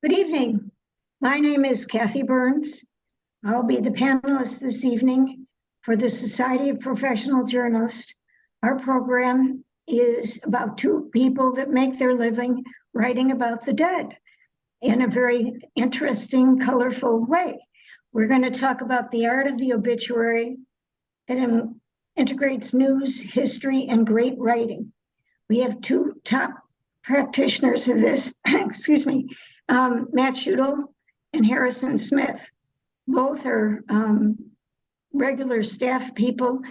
Good evening. My name is Kathy Burns. I'll be the panelist this evening for the Society of Professional Journalists. Our program is about two people that make their living writing about the dead in a very interesting, colorful way. We're going to talk about the art of the obituary that integrates news, history, and great writing. We have two top practitioners of this, excuse me, Matt Schudel and Harrison Smith. Both are regular staff people.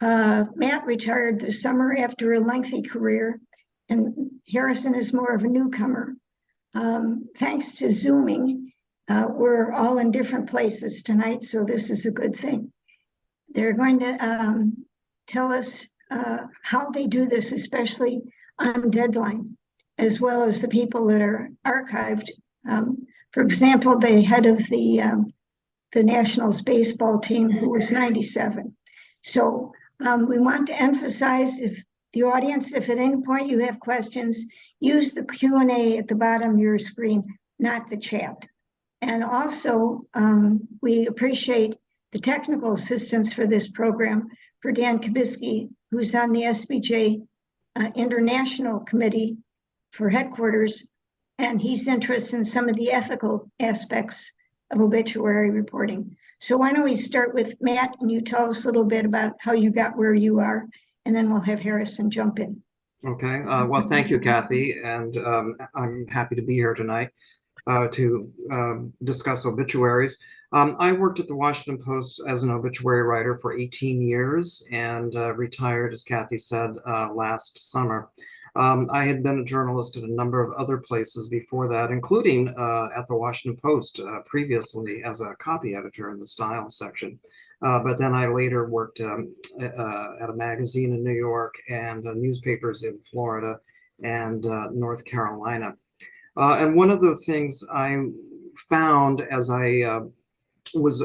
Matt retired this summer after a lengthy career, and Harrison is more of a newcomer. Thanks to Zooming, we're all in different places tonight, so this is a good thing. They're going to tell us how they do this, especially on deadline, as well as the people that are archived. For example, the head of the Nationals baseball team, who was 97. So we want to emphasize, if the audience, if at any point you have questions, use the Q&A at the bottom of your screen, not the chat. And also, we appreciate the technical assistance for this program for Dan Kabisky, who's on the SBJ International Committee for headquarters, and he's interested in some of the ethical aspects of obituary reporting. So why don't we start with Matt, and you tell us a little bit about how you got where you are, and then we'll have Harrison jump in. Okay, well, thank you, Kathy, and I'm happy to be here tonight to discuss obituaries. I worked at the Washington Post as an obituary writer for 18 years and retired, as Kathy said, last summer. I had been a journalist at a number of other places before that, including at the Washington Post previously as a copy editor in the style section. But then I later worked at a magazine in New York and newspapers in Florida and North Carolina. And one of the things I found as I was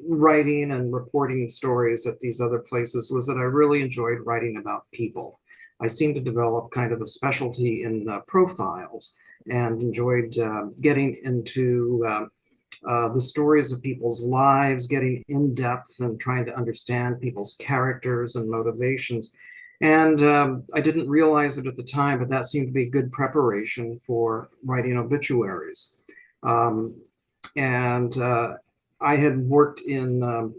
writing and reporting stories at these other places was that I really enjoyed writing about people. I seemed to develop kind of a specialty in profiles and enjoyed getting into the stories of people's lives, getting in depth and trying to understand people's characters and motivations. And I didn't realize it at the time, but that seemed to be good preparation for writing obituaries. I had worked in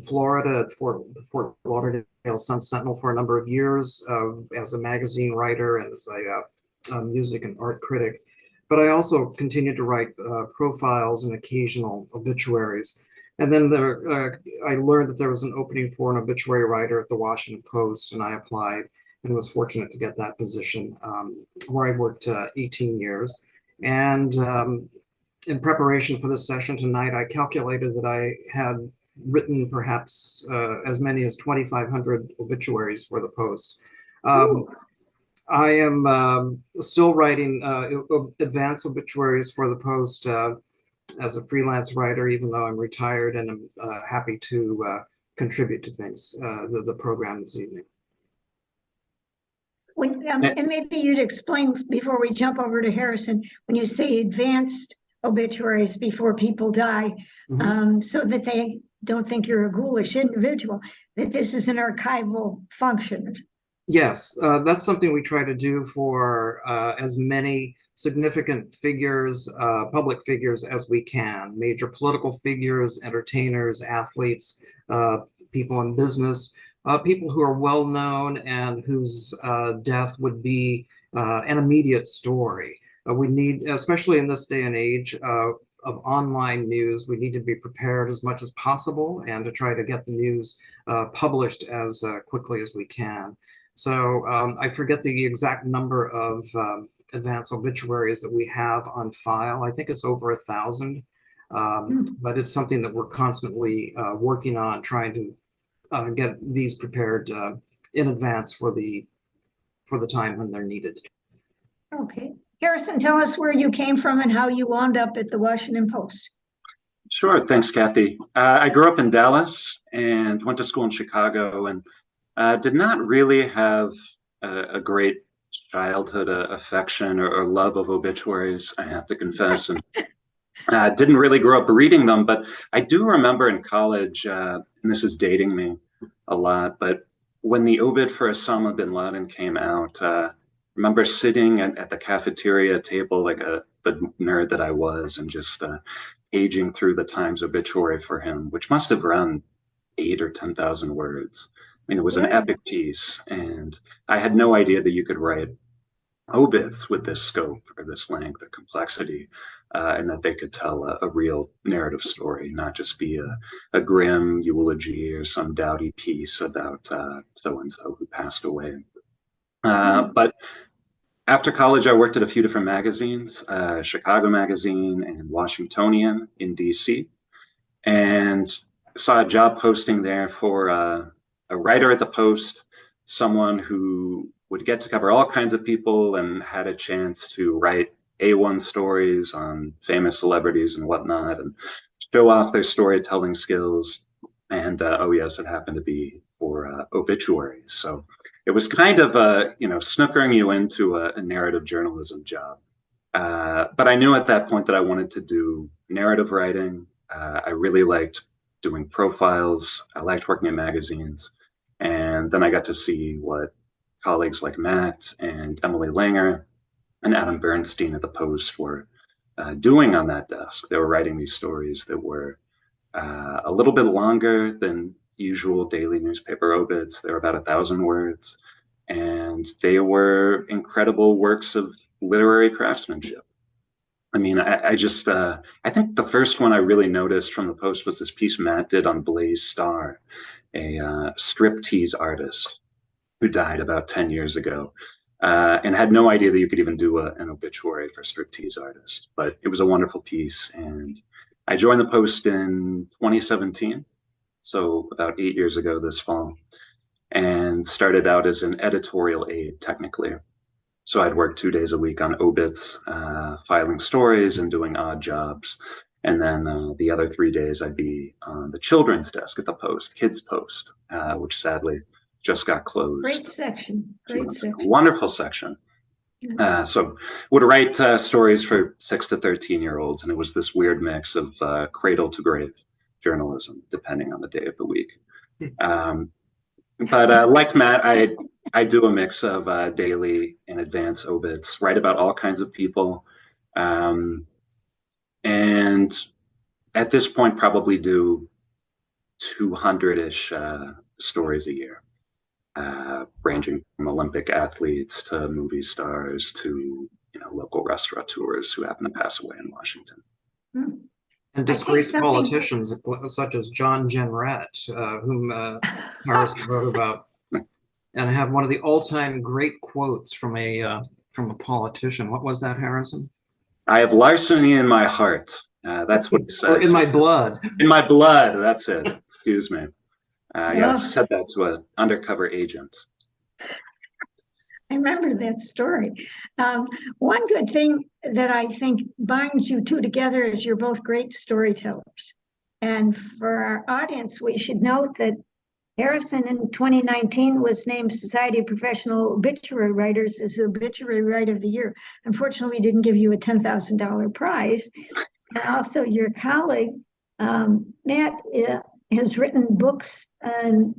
Florida at the Fort Lauderdale Sun-Sentinel for a number of years as a magazine writer and as a music and art critic. But I also continued to write profiles and occasional obituaries. And then I learned that there was an opening for an obituary writer at the Washington Post, and I applied and was fortunate to get that position, where I worked 18 years. And in preparation for this session tonight, I calculated that I had written perhaps as many as 2,500 obituaries for the Post. I am still writing advance obituaries for the Post as a freelance writer, even though I'm retired, and I'm happy to contribute to things, the program this evening. And maybe you'd explain, before we jump over to Harrison, when you say advanced obituaries before people die, so that they don't think you're a ghoulish individual, that this is an archival function. Yes, that's something we try to do for as many significant figures, public figures as we can, major political figures, entertainers, athletes, people in business, people who are well known and whose death would be an immediate story. We need, especially in this day and age of online news, we need to be prepared as much as possible and to try to get the news published as quickly as we can. So I forget the exact number of advance obituaries that we have on file. I think it's over 1,000, but it's something that we're constantly working on, trying to get these prepared in advance for the time when they're needed. Okay. Harrison, tell us where you came from and how you wound up at the Washington Post. Sure. Thanks, Kathy. I grew up in Dallas and went to school in Chicago, and did not really have a great childhood affection or love of obituaries, I have to confess. And didn't really grow up reading them, but I do remember in college, and this is dating me a lot, but when the obit for Osama bin Laden came out, remember sitting at the cafeteria table like the nerd that I was, and just paging through the Times obituary for him, which must have run 8 or 10,000 words. I mean, it was an epic piece, and I had no idea that you could write obits with this scope or this length or complexity, and that they could tell a real narrative story, not just be a grim eulogy or some dowdy piece about so-and-so who passed away. But after college, I worked at a few different magazines, Chicago Magazine and Washingtonian in DC, and saw a job posting there for a writer at the Post, someone who would get to cover all kinds of people and had a chance to write A1 stories on famous celebrities and whatnot, and show off their storytelling skills. And oh yes, it happened to be for obituaries. So it was kind of snookering you into a narrative journalism job. But I knew at that point that I wanted to do narrative writing. I really liked doing profiles. I liked working in magazines. And then I got to see what colleagues like Matt and Emily Langer and Adam Bernstein at the Post were doing on that desk. They were writing these stories that were a little bit longer than usual daily newspaper obits. They were about 1,000 words, and they were incredible works of literary craftsmanship. I mean, I think the first one I really noticed from the Post was this piece Matt did on Blaze Starr, a striptease artist who died about 10 years ago, and had no idea that you could even do an obituary for a striptease artist. But it was a wonderful piece, and I joined the Post in 2017, so about 8 years ago this fall, and started out as an editorial aide, technically. So I'd work 2 days a week on obits, filing stories and doing odd jobs. And then the other 3 days I'd be on the children's desk at the Post, Kids Post, which sadly just got closed. Great section. Great section. Wonderful section. So would write stories for 6 to 13-year-olds, and it was this weird mix of cradle to grave journalism, depending on the day of the week. But like Matt, I do a mix of daily and advance obits, write about all kinds of people, and at this point probably do 200-ish stories a year. Ranging from Olympic athletes to movie stars to local restaurateurs who happen to pass away in Washington. And disgraced politicians such as John Jenrette, whom Harrison wrote about, and I have one of the all-time great quotes from a politician. What was that, Harrison? I have larceny in my heart. That's what he said. Or in my blood. In my blood. That's it. Excuse me. Yeah, he said that to an undercover agent. I remember that story. One good thing that I think binds you two together is you're both great storytellers. And for our audience, we should note that Harrison in 2019 was named Society of Professional Obituary Writers as the Obituary Writer of the Year. Unfortunately, we didn't give you a $10,000 prize. And also your colleague, Matt, has written books on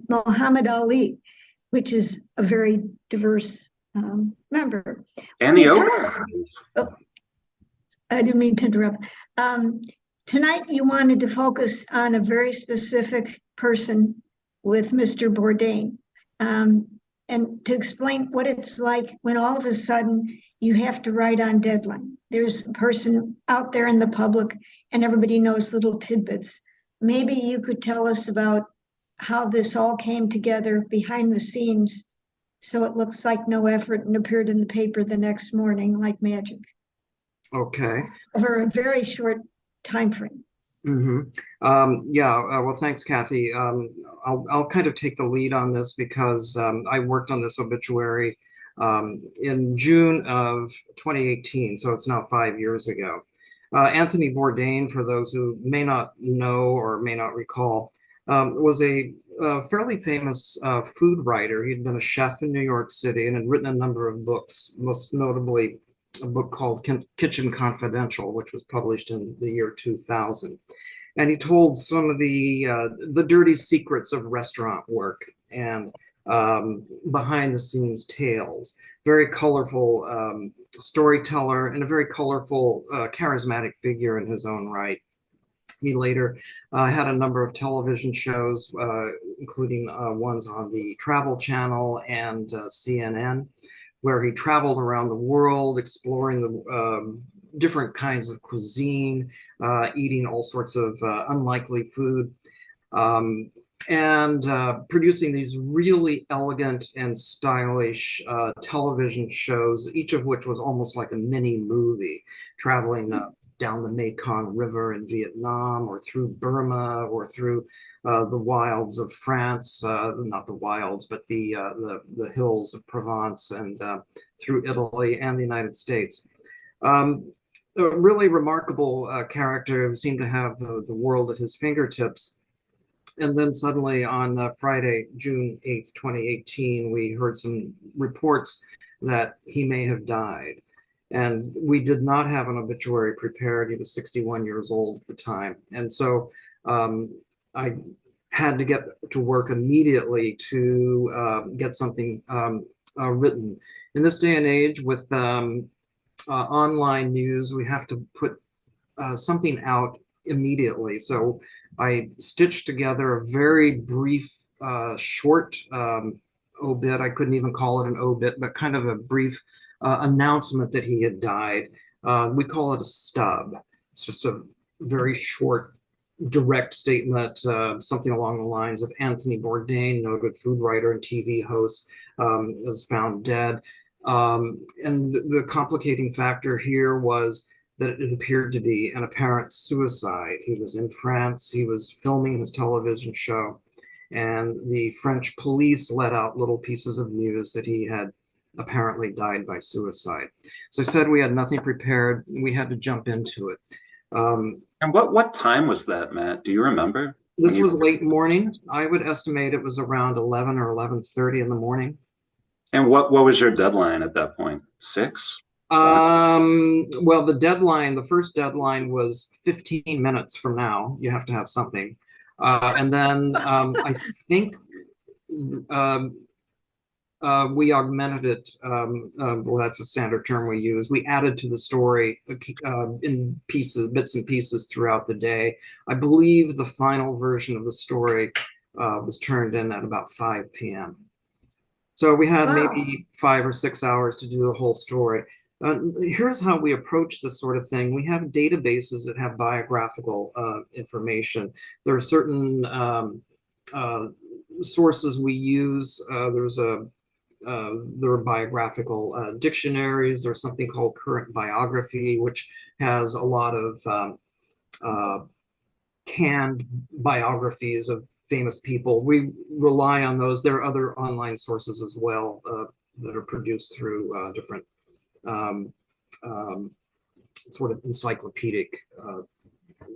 Muhammad Ali, which is a very diverse member. And the I didn't mean to interrupt. Tonight, you wanted to focus on a very specific person with Mr. Bourdain, and to explain what it's like when all of a sudden you have to write on deadline. There's a person out there in the public and everybody knows little tidbits. Maybe you could tell us about how this all came together behind the scenes so it looks like no effort and appeared in the paper the next morning like magic. Okay. Over a very short time frame. Well, thanks, Kathy. I'll kind of take the lead on this because I worked on this obituary in June of 2018, so it's now 5 years ago. Anthony Bourdain, for those who may not know or may not recall, was a fairly famous food writer. He'd been a chef in New York City and had written a number of books, most notably a book called Kitchen Confidential, which was published in the year 2000. And he told some of the dirty secrets of restaurant work and behind the scenes tales. Very colorful storyteller and a very colorful, charismatic figure in his own right. He later had a number of television shows, including ones on the Travel Channel and CNN, where he traveled around the world exploring the different kinds of cuisine, eating all sorts of unlikely food, and producing these really elegant and stylish television shows, each of which was almost like a mini movie, traveling down the Mekong River in Vietnam, or through Burma, or through the wilds of France, not the wilds, but the hills of Provence, and through Italy and the United States. A really remarkable character who seemed to have the world at his fingertips. And then suddenly on Friday, June 8th, 2018, we heard some reports that he may have died. And we did not have an obituary prepared. He was 61 years old at the time. And so I had to get to work immediately to get something written. In this day and age with online news, we have to put something out immediately. So I stitched together a very brief, short obit. I couldn't even call it an obit, but kind of a brief announcement that he had died. We call it a stub. It's just a very short, direct statement, something along the lines of Anthony Bourdain, noted food writer and TV host, was found dead. And the complicating factor here was that it appeared to be an apparent suicide. He was in France, he was filming his television show, and the French police let out little pieces of news that he had apparently died by suicide. So I said we had nothing prepared, we had to jump into it. And what time was that, Matt? Do you remember? This was late morning. I would estimate it was around 11 or 11:30 in the morning. And what was your deadline at that point? 6? Well, the first deadline was 15 minutes from now. You have to have something. And then I think we augmented it. Well, that's a standard term we use. We added to the story in pieces, bits and pieces throughout the day. I believe the final version of the story was turned in at about 5 p.m. So we had maybe 5 or 6 hours to do the whole story. Here's how we approach this sort of thing. We have databases that have biographical information. There are certain sources we use. There are biographical dictionaries. There's something called Current Biography, which has a lot of canned biographies of famous people. We rely on those. There are other online sources as well that are produced through different sort of encyclopedic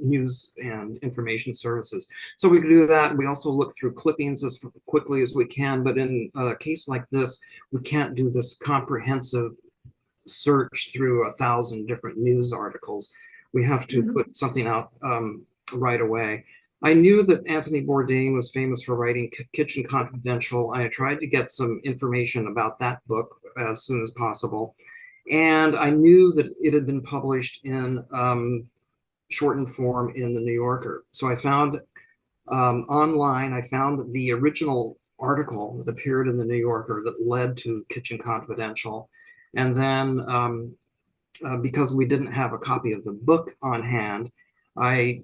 news and information services. So we can do that. We also look through clippings as quickly as we can, but in a case like this, we can't do this comprehensive search through 1,000 different news articles. We have to put something out right away. I knew that Anthony Bourdain was famous for writing Kitchen Confidential. I tried to get some information about that book as soon as possible. And I knew that it had been published in shortened form in the New Yorker. So I found online, I found the original article that appeared in the New Yorker that led to Kitchen Confidential. And then because we didn't have a copy of the book on hand, I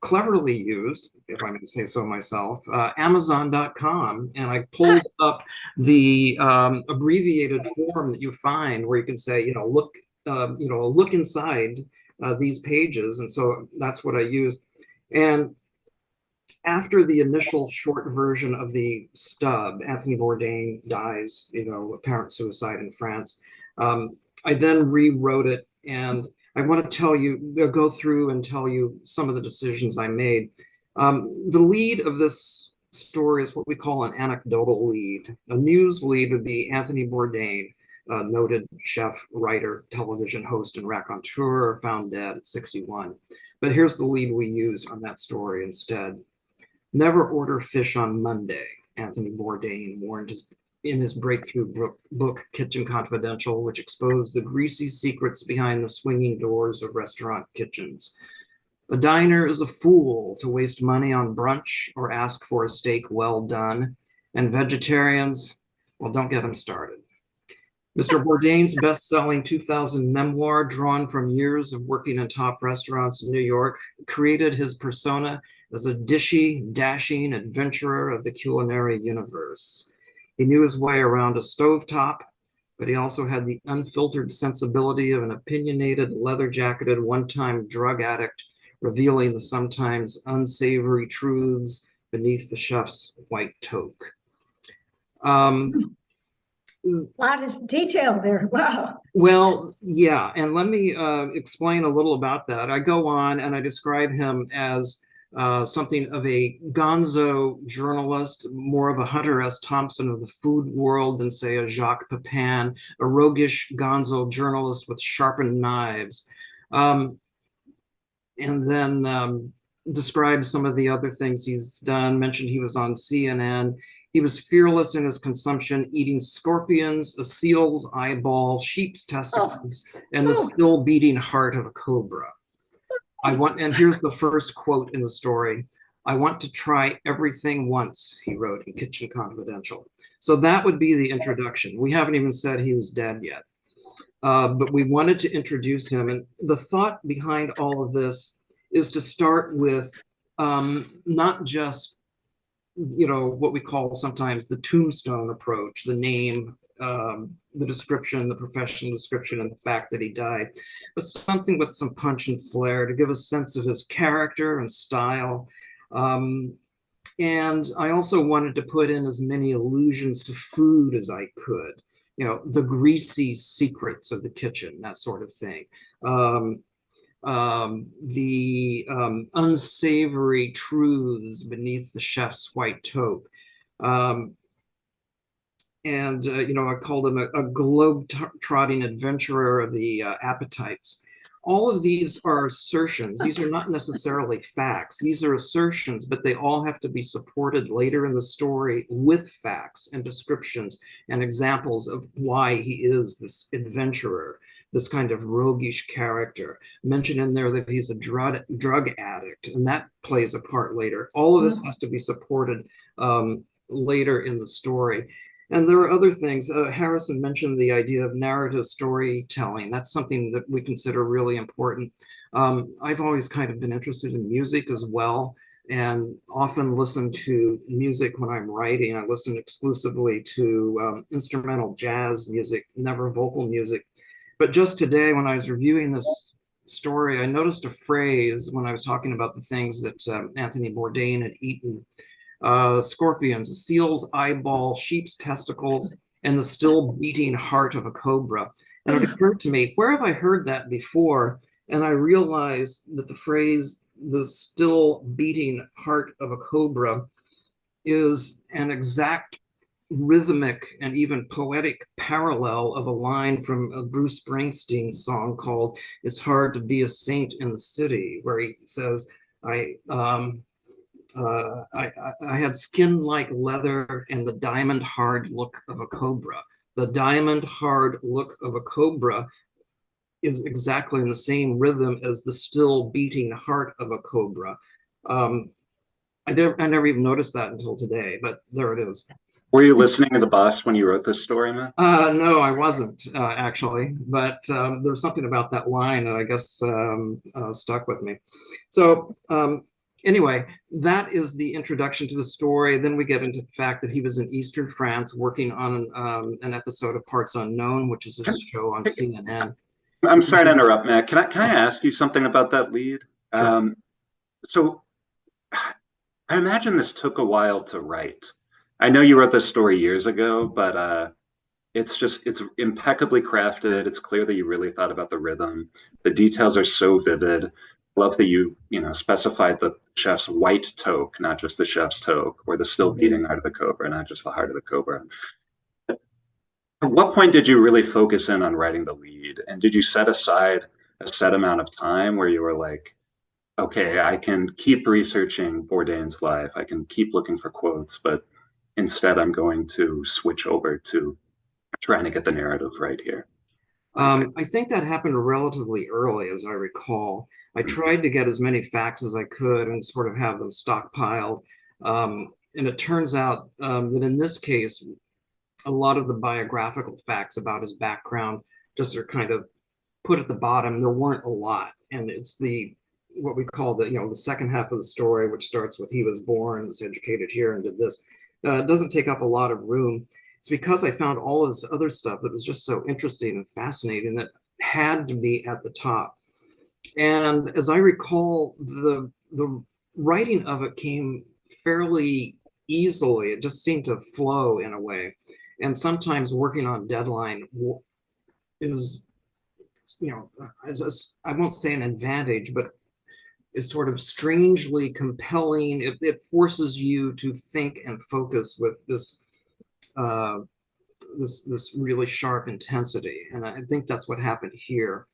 cleverly used, if I may say so myself, Amazon.com, and I pulled up the abbreviated form that you find where you can say, look inside these pages, and so that's what I used. And after the initial short version of the stub, Anthony Bourdain dies, apparent suicide in France. I then rewrote it, and I want to go through and tell you some of the decisions I made. The lead of this story is what we call an anecdotal lead. A news lead would be Anthony Bourdain, a noted chef, writer, television host, and raconteur, found dead at 61. But here's the lead we use on that story instead. Never order fish on Monday, Anthony Bourdain warned in his breakthrough book, Kitchen Confidential, which exposed the greasy secrets behind the swinging doors of restaurant kitchens. A diner is a fool to waste money on brunch or ask for a steak well done. And vegetarians, well, don't get them started. Mr. Bourdain's best-selling 2000 memoir, drawn from years of working in top restaurants in New York, created his persona as a dishy, dashing adventurer of the culinary universe. He knew his way around a stovetop, but he also had the unfiltered sensibility of an opinionated, leather-jacketed, one-time drug addict, revealing the sometimes unsavory truths beneath the chef's white toque. A lot of detail there. Wow. Well, yeah, and let me explain a little about that. I go on and I describe him as something of a gonzo journalist, more of a Hunter S. Thompson of the food world than, say, a Jacques Pepin, a roguish gonzo journalist with sharpened knives. And then describe some of the other things he's done, mentioned he was on CNN. He was fearless in his consumption, eating scorpions, a seal's eyeball, sheep's testicles, and the still beating heart of a cobra. And here's the first quote in the story. I want to try everything once, he wrote in Kitchen Confidential. So that would be the introduction. We haven't even said he was dead yet. But we wanted to introduce him. And the thought behind all of this is to start with not just what we call sometimes the tombstone approach, the name, the description, the professional description, and the fact that he died, but something with some punch and flair to give a sense of his character and style. And I also wanted to put in as many allusions to food as I could, the greasy secrets of the kitchen, that sort of thing. The unsavory truths beneath the chef's white toque. I called him a globe-trotting adventurer of the appetites. All of these are assertions. These are not necessarily facts. These are assertions, but they all have to be supported later in the story with facts and descriptions and examples of why he is this adventurer, this kind of roguish character. Mentioned in there that he's a drug addict, and that plays a part later. All of this has to be supported later in the story. And there are other things. Harrison mentioned the idea of narrative storytelling. That's something that we consider really important. I've always kind of been interested in music as well, and often listen to music when I'm writing. I listen exclusively to instrumental jazz music, never vocal music. But just today, when I was reviewing this story, I noticed a phrase when I was talking about the things that Anthony Bourdain had eaten. Scorpions, a seal's eyeball, sheep's testicles, and the still beating heart of a cobra. And it occurred to me, where have I heard that before? And I realized that the phrase, the still beating heart of a cobra, is an exact rhythmic and even poetic parallel of a line from a Bruce Springsteen song called It's Hard to Be a Saint in the City, where he says, I had skin like leather and the diamond hard look of a cobra. The diamond hard look of a cobra is exactly in the same rhythm as the still beating heart of a cobra. I never even noticed that until today, but there it is. Were you listening to the boss when you wrote this story, man? No, I wasn't actually, but there's something about that line that I guess stuck with me. So anyway, that is the introduction to the story. Then we get into the fact that he was in Eastern France working on an episode of Parts Unknown, which is a show on CNN. I'm sorry to interrupt, Matt. Can I ask you something about that lead? Sure. So I imagine this took a while to write. I know you wrote this story years ago, but it's impeccably crafted. It's clear that you really thought about the rhythm. The details are so vivid. love that you know, specified the chef's white toque, not just the chef's toque, or the still beating heart of the cobra, not just the heart of the cobra. At what point did you really focus in on writing the lead? And did you set aside a set amount of time where you were like, okay, I can keep researching Bourdain's life, I can keep looking for quotes, but instead I'm going to switch over to trying to get the narrative right here? I think that happened relatively early, as I recall. I tried to get as many facts as I could and sort of have them stockpiled. And it turns out that in this case, a lot of the biographical facts about his background just are kind of put at the bottom. There weren't a lot. And it's what we call the second half of the story, which starts with he was born, was educated here, and did this. It doesn't take up a lot of room. It's because I found all this other stuff that was just so interesting and fascinating that had to be at the top. And as I recall, the writing of it came fairly easily. It just seemed to flow in a way. And sometimes working on deadline is, I won't say an advantage, but is sort of strangely compelling. It forces you to think and focus with this really sharp intensity, and I think that's what happened here.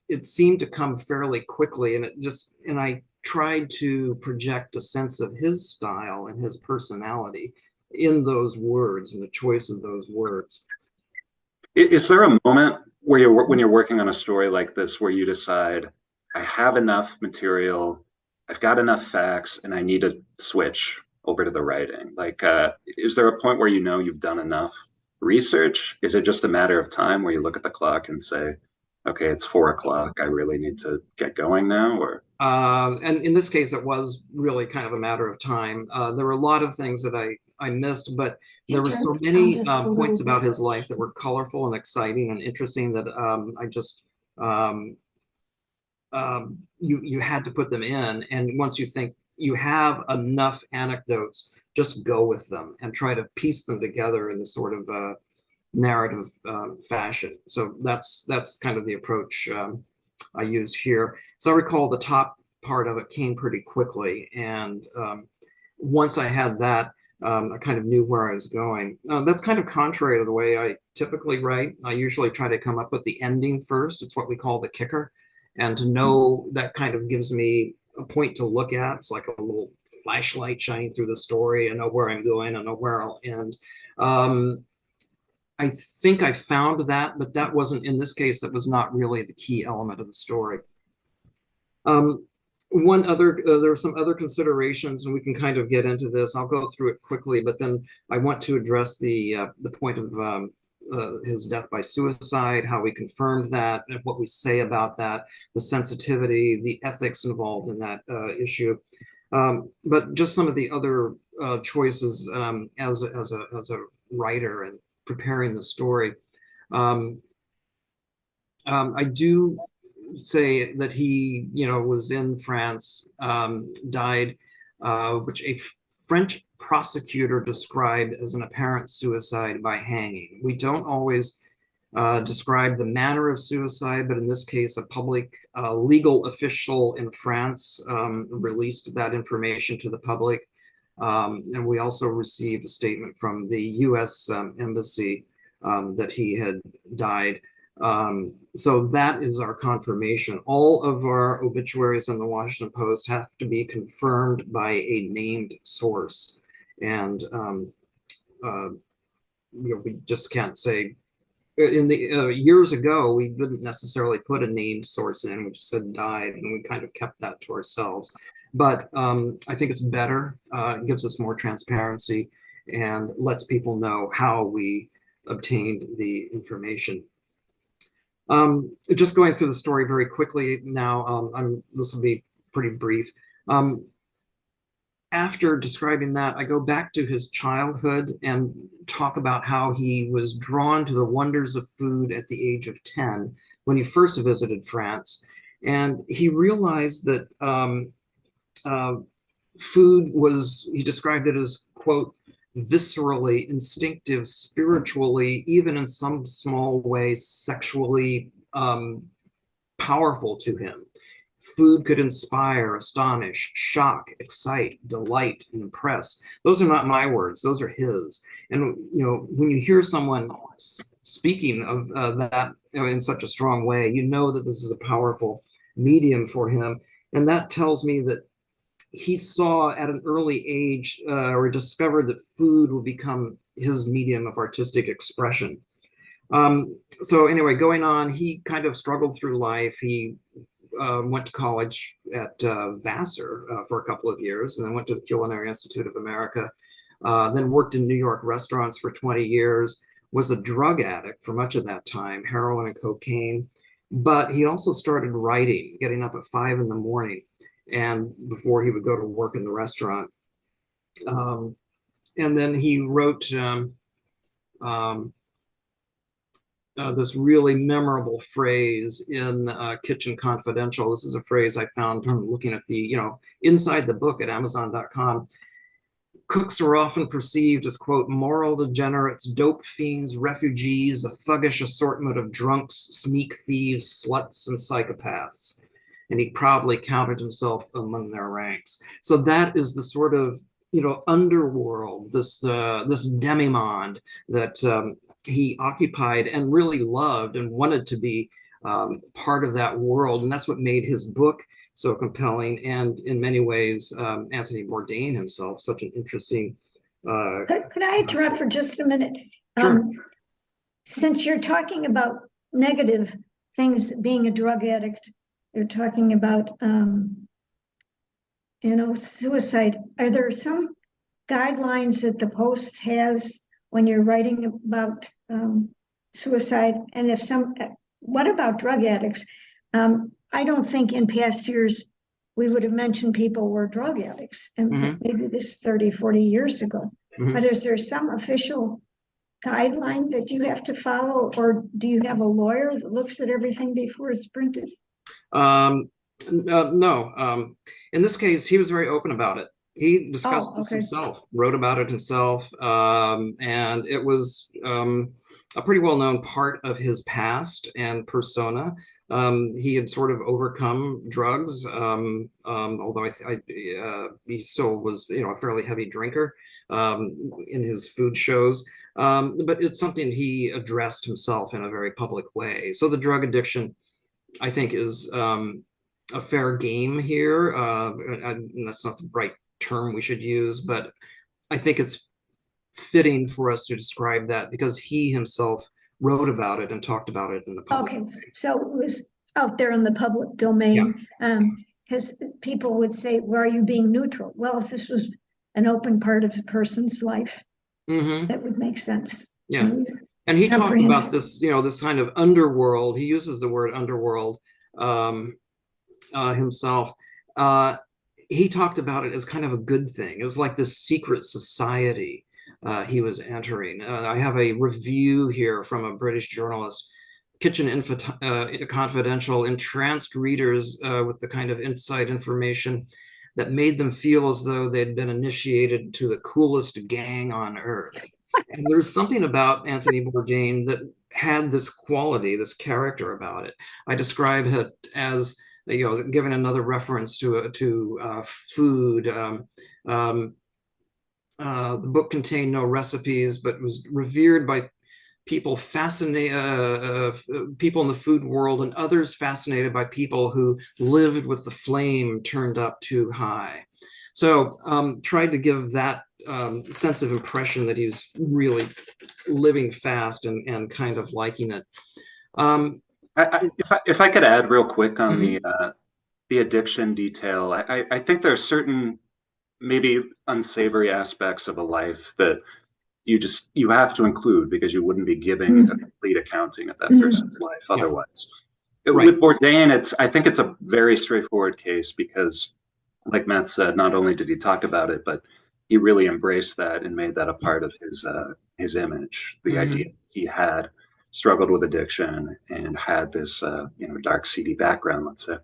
It seemed to come fairly quickly, and I tried to project a sense of his style and his personality in those words and the choice of those words. Is there a moment where when you're working on a story like this where you decide, I have enough material, I've got enough facts, and I need to switch over to the writing? Like, is there a point where you know you've done enough research? Is it just a matter of time where you look at the clock and say, okay, it's 4 o'clock, I really need to get going now? Or and in this case, it was really kind of a matter of time. There were a lot of things that I missed, but there were so many points about his life that were colorful and exciting and interesting that I just you had to put them in. And once you think you have enough anecdotes, just go with them and try to piece them together in the sort of narrative fashion. So that's kind of the approach I used here. So I recall the top part of it came pretty quickly, and once I had that, I kind of knew where I was going. That's kind of contrary to the way I typically write. I usually try to come up with the ending first. It's what we call the kicker, and to know that kind of gives me a point to look at. It's like a little flashlight shining through the story. I know where I'm going. I know where I'll end. I think I found that, but that wasn't, in this case, that was not really the key element of the story. There are some other considerations, and we can kind of get into this. I'll go through it quickly, but then I want to address the point of his death by suicide, how we confirmed that, and what we say about that, the sensitivity, the ethics involved in that issue. But just some of the other choices as a writer and preparing the story. I do say that he, was in France, died, which a French prosecutor described as an apparent suicide by hanging. We don't always describe the manner of suicide, but in this case, a public legal official in France released that information to the public. And we also received a statement from the US embassy that he had died. So that is our confirmation. All of our obituaries in the Washington Post have to be confirmed by a named source. And we just can't say, in the years ago, we didn't necessarily put a named source in, we just said died, and we kind of kept that to ourselves. But I think it's better. It gives us more transparency and lets people know how we obtained the information. Just going through the story very quickly now, this will be pretty brief. After describing that, I go back to his childhood and talk about how he was drawn to the wonders of food at the age of 10 when he first visited France. And he realized that food was, he described it as, quote, viscerally, instinctive, spiritually, even in some small way, sexually powerful to him. Food could inspire, astonish, shock, excite, delight, and impress. Those are not my words, those are his. And when you hear someone speaking of that in such a strong way, you know that this is a powerful medium for him. And that tells me that he saw at an early age or discovered that food would become his medium of artistic expression. So anyway, going on, he kind of struggled through life. He went to college at Vassar for a couple of years, and then went to the Culinary Institute of America, then worked in New York restaurants for 20 years, was a drug addict for much of that time, heroin and cocaine. But he also started writing, getting up at 5 in the morning, and before he would go to work in the restaurant. And then he wrote this really memorable phrase in Kitchen Confidential. This is a phrase I found from looking at the, inside the book at Amazon.com. Cooks are often perceived as, quote, moral degenerates, dope fiends, refugees, a thuggish assortment of drunks, sneak thieves, sluts, and psychopaths. And he proudly counted himself among their ranks. So that is the sort of, underworld, this demimonde that he occupied and really loved and wanted to be part of that world. And that's what made his book so compelling. And in many ways, Anthony Bourdain himself, such an interesting. Could I interrupt for just a minute? Sure. Since you're talking about negative things, being a drug addict, you're talking about, suicide. Are there some guidelines that the Post has when you're writing about suicide? And what about drug addicts? I don't think in past years we would have mentioned people were drug addicts, and maybe this 30, 40 years ago. But is there some official guideline that you have to follow, or do you have a lawyer that looks at everything before it's printed? No. In this case, he was very open about it. He discussed this himself, wrote about it himself, and it was a pretty well-known part of his past and persona. He had sort of overcome drugs, although he still was, a fairly heavy drinker in his food shows. But it's something he addressed himself in a very public way. So the drug addiction, I think, is a fair game here. And that's not the right term we should use, but I think it's fitting for us to describe that because he himself wrote about it and talked about it in the public. Okay, so it was out there in the public domain. Because people would say, well, are you being neutral? Well, if this was an open part of a person's life, that would make sense. Yeah. And he talked about this, this kind of underworld. He uses the word underworld himself. He talked about it as kind of a good thing. It was like this secret society he was entering. I have a review here from a British journalist. Kitchen Confidential entranced readers with the kind of inside information that made them feel as though they'd been initiated to the coolest gang on earth. And there's something about Anthony Bourdain that had this quality, this character about it. I describe it as, giving another reference to food. The book contained no recipes, but was revered by people people in the food world, and others fascinated by people who lived with the flame turned up too high. So tried to give that sense of impression that he was really living fast and kind of liking it. If I could add real quick on the addiction detail, I think there are certain maybe unsavory aspects of a life that you have to include because you wouldn't be giving a complete accounting of that person's life otherwise. With Bourdain, I think it's a very straightforward case because, like Matt said, not only did he talk about it, but he really embraced that and made that a part of his image. The idea he had struggled with addiction and had this dark, seedy background, let's say.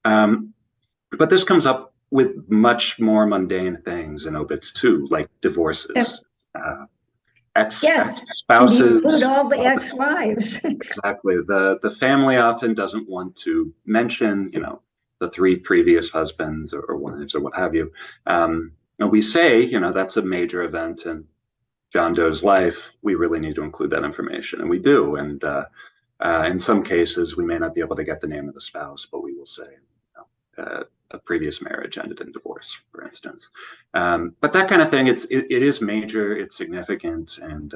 But this comes up with much more mundane things in obits too, like divorces, ex-spouses. You include all the ex-wives. Exactly. The family often doesn't want to mention, the three previous husbands or wives or what have you. And we say, that's a major event in John Doe's life. We really need to include that information, and we do. And in some cases, we may not be able to get the name of the spouse, but we will say, a previous marriage ended in divorce, for instance. But that kind of thing, it is major, it's significant, and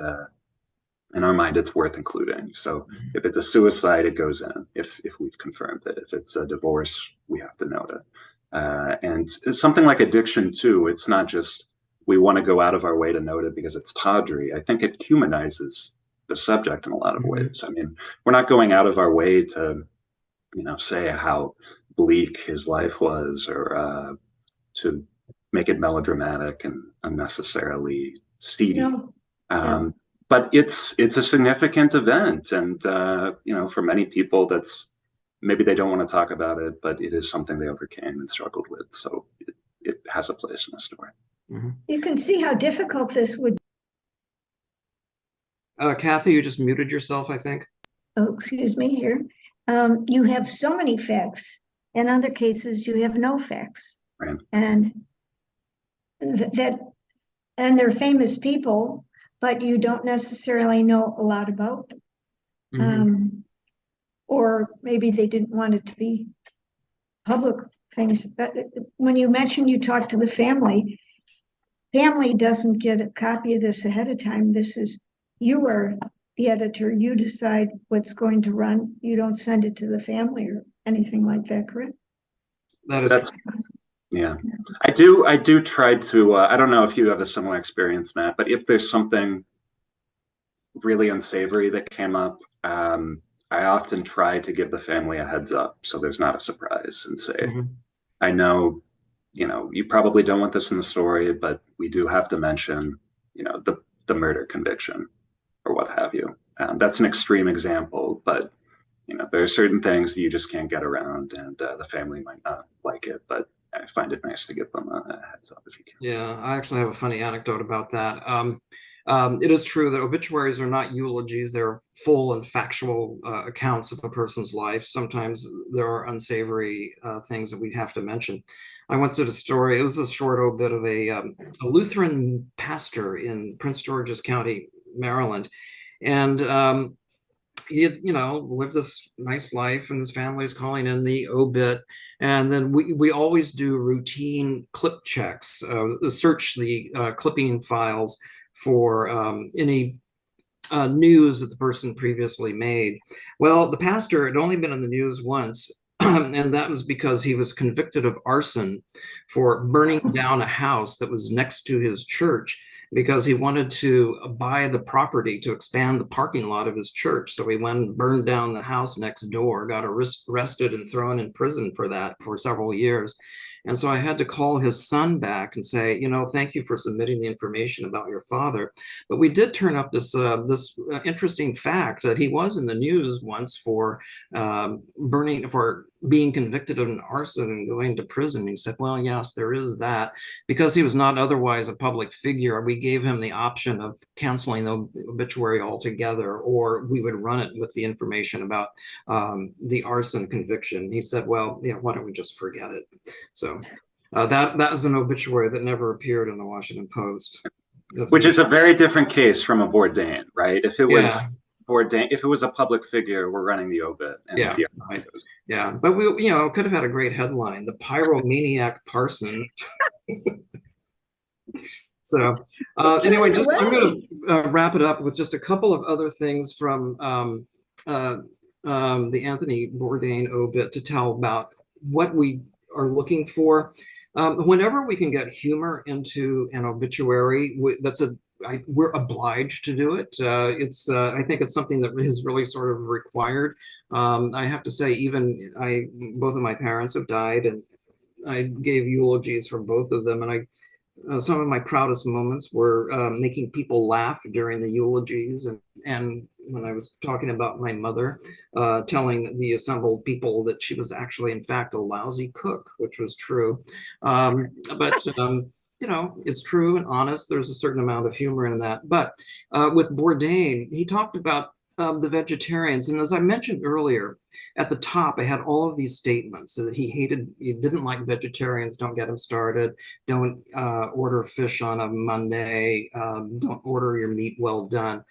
in our mind, it's worth including. So if it's a suicide, it goes in, if we've confirmed it. If it's a divorce, we have to note it. And something like addiction too, it's not just we want to go out of our way to note it because it's tawdry. I think it humanizes the subject in a lot of ways. I mean, we're not going out of our way to, say how bleak his life was, or to make it melodramatic and unnecessarily seedy. No. But it's a significant event, and for many people, that's maybe they don't want to talk about it, but it is something they overcame and struggled with. So it has a place in the story. Mm-hmm. You can see how difficult this would. Kathy, you just muted yourself, I think. Oh, excuse me here. You have so many facts. In other cases, you have no facts. Right. And they're famous people, but you don't necessarily know a lot about them. Mm-hmm. Or maybe they didn't want it to be public things. When you mentioned you talked to the family doesn't get a copy of this ahead of time. You are the editor. You decide what's going to run. You don't send it to the family or anything like that, correct? That's yeah. I do try to, I don't know if you have a similar experience, Matt, but if there's something really unsavory that came up, I often try to give the family a heads up so there's not a surprise, and say, mm-hmm. I know, you probably don't want this in the story, but we do have to mention, the murder conviction or what have you. That's an extreme example, but there are certain things that you just can't get around, and the family might not like it, but I find it nice to give them a heads up if you can. Yeah, I actually have a funny anecdote about that. It is true that obituaries are not eulogies. They're full and factual accounts of a person's life. Sometimes there are unsavory things that we have to mention. I once did a story. It was a short obit of a Lutheran pastor in Prince George's County, Maryland. And he had, lived this nice life, and his family is calling in the obit. And then we always do routine clip checks, search the clipping files for any news that the person previously made. Well, the pastor had only been in the news once, and that was because he was convicted of arson for burning down a house that was next to his church, because he wanted to buy the property to expand the parking lot of his church. So he went and burned down the house next door, got arrested and thrown in prison for that for several years. And so I had to call his son back and say, thank you for submitting the information about your father. But we did turn up this interesting fact that he was in the news once for being convicted of an arson and going to prison. He said, well, yes, there is that. Because he was not otherwise a public figure, we gave him the option of canceling the obituary altogether, or we would run it with the information about the arson conviction. He said, well, yeah, why don't we just forget it? So that is an obituary that never appeared in the Washington Post. Which is a very different case from a Bourdain, right? If it was Bourdain, if it was a public figure, we're running the obit. And yeah, right. Yeah, but we, could have had a great headline: "The Pyromaniac Parson." So anyway, I'm going to wrap it up with just a couple of other things from the Anthony Bourdain obit to tell about what we are looking for. Whenever we can get humor into an obituary, we're obliged to do it. I think it's something that is really sort of required. I have to say, both of my parents have died, and I gave eulogies for both of them, and some of my proudest moments were making people laugh during the eulogies, and when I was talking about my mother, telling the assembled people that she was actually, in fact, a lousy cook, which was true. But it's true and honest. There's a certain amount of humor in that. But with Bourdain, he talked about the vegetarians. And as I mentioned earlier, at the top, I had all of these statements that he didn't like vegetarians, don't get him started, don't order fish on a Monday, don't order your meat well done.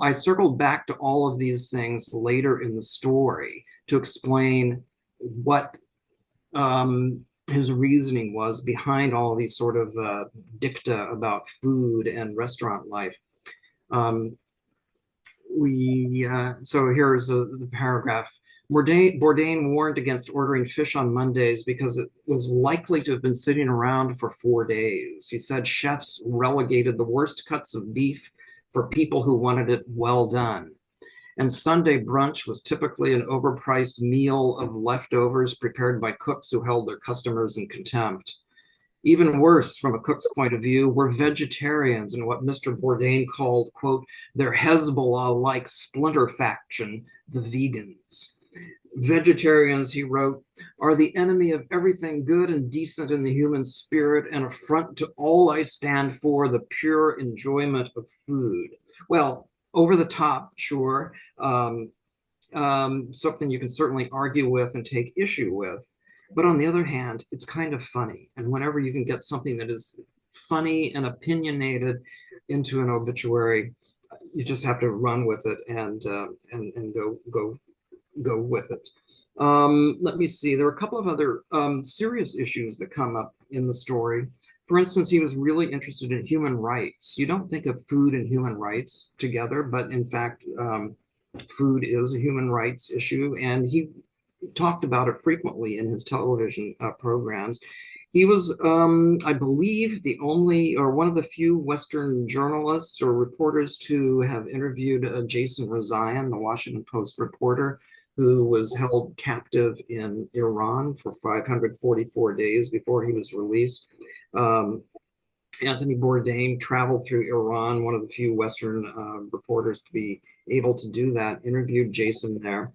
I circled back to all of these things later in the story to explain what his reasoning was behind all these sort of dicta about food and restaurant life. So here's the paragraph. Bourdain warned against ordering fish on Mondays because it was likely to have been sitting around for 4 days. He said chefs relegated the worst cuts of beef for people who wanted it well done. And Sunday brunch was typically an overpriced meal of leftovers prepared by cooks who held their customers in contempt. Even worse, from a cook's point of view, were vegetarians and what Mr. Bourdain called, quote, their Hezbollah-like splinter faction, the vegans. Vegetarians, he wrote, are the enemy of everything good and decent in the human spirit, an affront to all I stand for, the pure enjoyment of food. Well, over the top, sure. Something you can certainly argue with and take issue with. But on the other hand, it's kind of funny. And whenever you can get something that is funny and opinionated into an obituary, you just have to run with it and go with it. Let me see. There are a couple of other serious issues that come up in the story. For instance, he was really interested in human rights. You don't think of food and human rights together, but in fact, food is a human rights issue, and he talked about it frequently in his television programs. He was, I believe, the only or one of the few Western journalists or reporters to have interviewed Jason Rezaian, the Washington Post reporter, who was held captive in Iran for 544 days before he was released. Anthony Bourdain traveled through Iran, one of the few Western reporters to be able to do that, interviewed Jason there,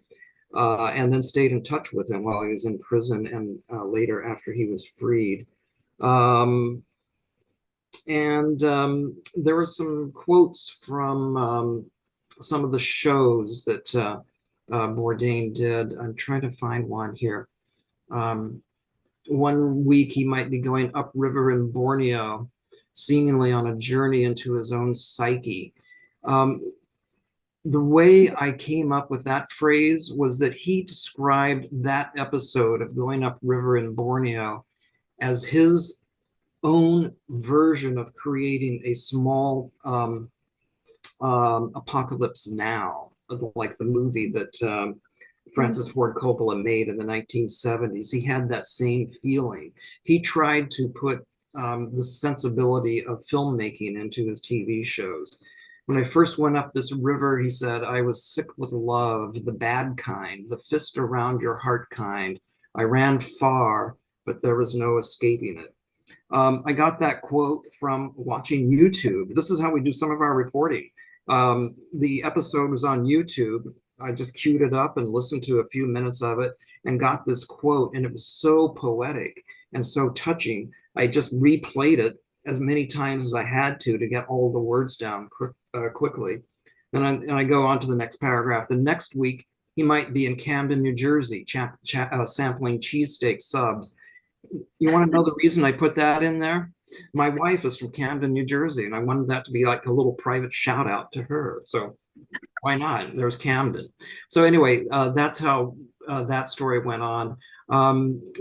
and then stayed in touch with him while he was in prison and later after he was freed. There were some quotes from some of the shows that Bourdain did. I'm trying to find one here. One week he might be going upriver in Borneo, seemingly on a journey into his own psyche. The way I came up with that phrase was that he described that episode of going upriver in Borneo as his own version of creating a small apocalypse now, like the movie that Francis Ford Coppola made in the 1970s. He had that same feeling. He tried to put the sensibility of filmmaking into his TV shows. When I first went up this river, he said, I was sick with love, the bad kind, the fist around your heart kind. I ran far, but there was no escaping it. I got that quote from watching YouTube. This is how we do some of our reporting. The episode was on YouTube. I just queued it up and listened to a few minutes of it and got this quote, and it was so poetic and so touching. I just replayed it as many times as I had to get all the words down quickly. And I go on to the next paragraph. The next week, he might be in Camden, New Jersey, sampling cheesesteak subs. You want to know the reason I put that in there? My wife is from Camden, New Jersey, and I wanted that to be like a little private shout out to her. So why not? There's Camden. So anyway, that's how that story went on.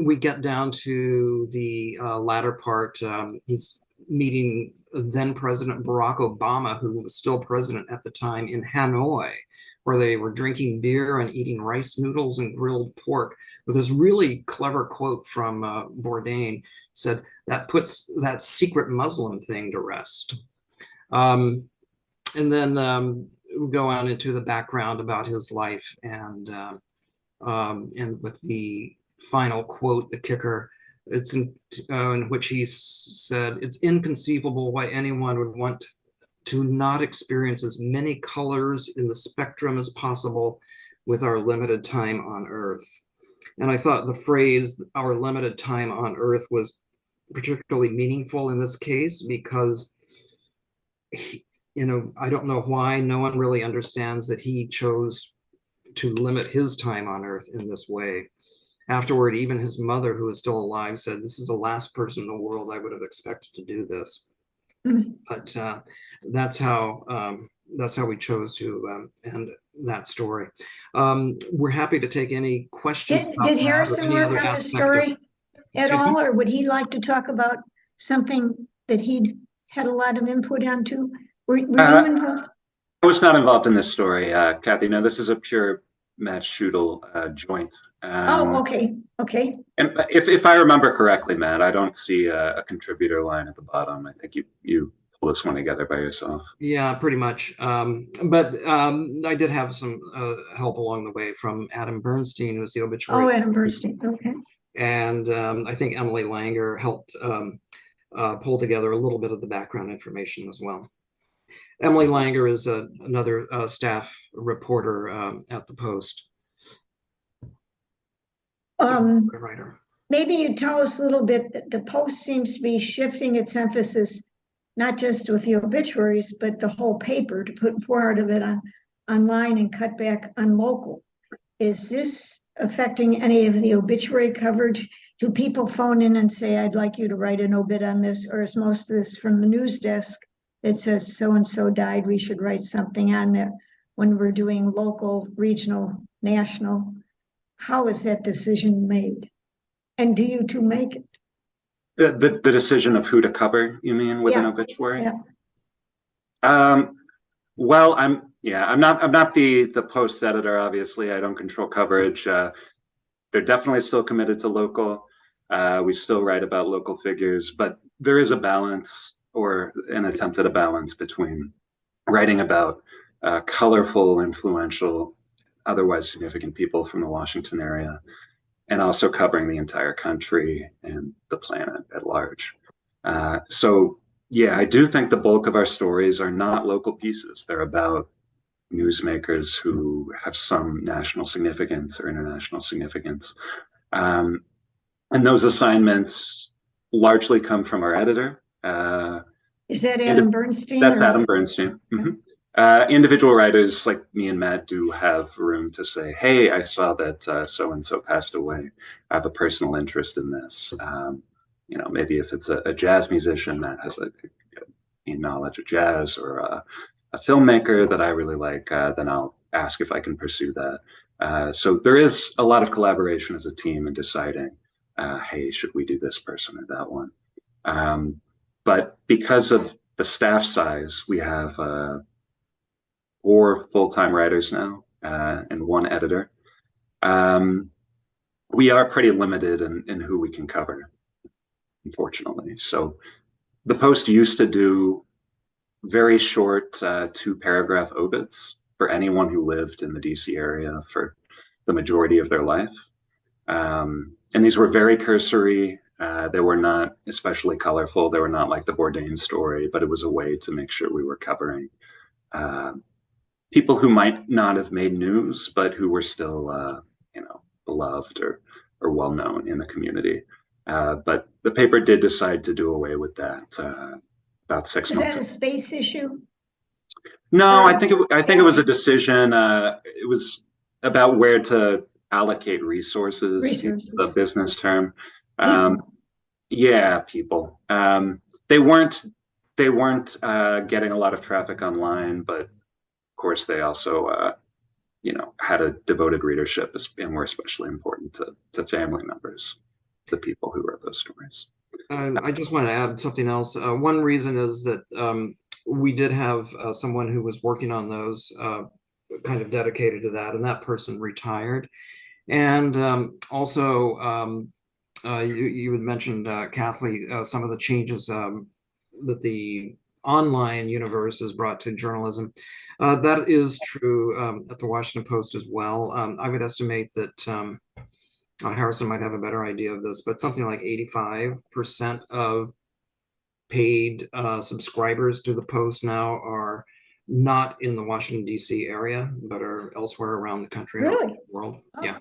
We get down to the latter part. He's meeting then President Barack Obama, who was still president at the time, in Hanoi, where they were drinking beer and eating rice noodles and grilled pork. With this really clever quote from Bourdain, said that puts that secret Muslim thing to rest. And then we go on into the background about his life, and with the final quote, the kicker, it's in which he said, it's inconceivable why anyone would want to not experience as many colors in the spectrum as possible with our limited time on Earth. And I thought the phrase, our limited time on Earth, was particularly meaningful in this case because I don't know why no one really understands that he chose to limit his time on Earth in this way. Afterward, even his mother, who is still alive, said, "This is the last person in the world I would have expected to do this." Mm. But that's how we chose to end that story. We're happy to take any questions about Did that or Harrison any work other on the aspect of. story at Excuse me? all, or would he like to talk about something that he'd had a lot of input onto? Were you involved? I was not involved in this story, Kathy. No, this is a pure Matt Schudel joint. Oh, okay, okay. And if I remember correctly, Matt, I don't see a contributor line at the bottom. I think you pull this one together by yourself. Yeah, pretty much. But I did have some help along the way from Adam Bernstein, who's the obituary. Oh, Adam Bernstein, okay. And I think Emily Langer helped pull together a little bit of the background information as well. Emily Langer is another staff reporter at the Post. Writer. Maybe you tell us a little bit. The Post seems to be shifting its emphasis, not just with the obituaries, but the whole paper, to put part of it online and cut back on local. Is this affecting any of the obituary coverage? Do people phone in and say, "I'd like you to write an obit on this," or is most of this from the news desk that says so-and-so died, we should write something on that when we're doing local, regional, national? How is that decision made? And do you two make it? The decision of who to cover, you mean, with an obituary? Yeah. Well, I'm not the Post editor, obviously. I don't control coverage. They're definitely still committed to local. We still write about local figures, but there is a balance, or an attempt at a balance, between writing about colorful, influential, otherwise significant people from the Washington area, and also covering the entire country and the planet at large. So yeah, I do think the bulk of our stories are not local pieces. They're about newsmakers who have some national significance or international significance. And those assignments largely come from our editor. Is that Adam Bernstein? That's Adam Bernstein. Mm-hmm. Individual writers like me and Matt do have room to say, "Hey, I saw that so-and-so passed away. I have a personal interest in this." Maybe if it's a jazz musician that has a knowledge of jazz, or a filmmaker that I really like, then I'll ask if I can pursue that. So there is a lot of collaboration as a team in deciding, hey, should we do this person or that one? But because of the staff size, we have 4 full-time writers now and 1 editor. We are pretty limited in who we can cover, unfortunately. So the Post used to do very short 2-paragraph obits for anyone who lived in the DC area for the majority of their life. And these were very cursory. They were not especially colorful. They were not like the Bourdain story, but it was a way to make sure we were covering people who might not have made news, but who were still, beloved or well-known in the community. But the paper did decide to do away with that about 6 months ago. Is that a space issue? No, I think it was a decision. It was about where to allocate resources. The business term. People. They weren't getting a lot of traffic online, but of course they also had a devoted readership and were especially important to family members, the people who wrote those stories. I just want to add something else. One reason is that we did have someone who was working on those, kind of dedicated to that, and that person retired. And also, you had mentioned, Kathy, some of the changes that the online universe has brought to journalism. That is true at the Washington Post as well. I would estimate that Harrison might have a better idea of this, but something like 85% of paid subscribers to the Post now are not in the Washington, D.C. area, but are elsewhere around the country and around the world. Oh. Yeah.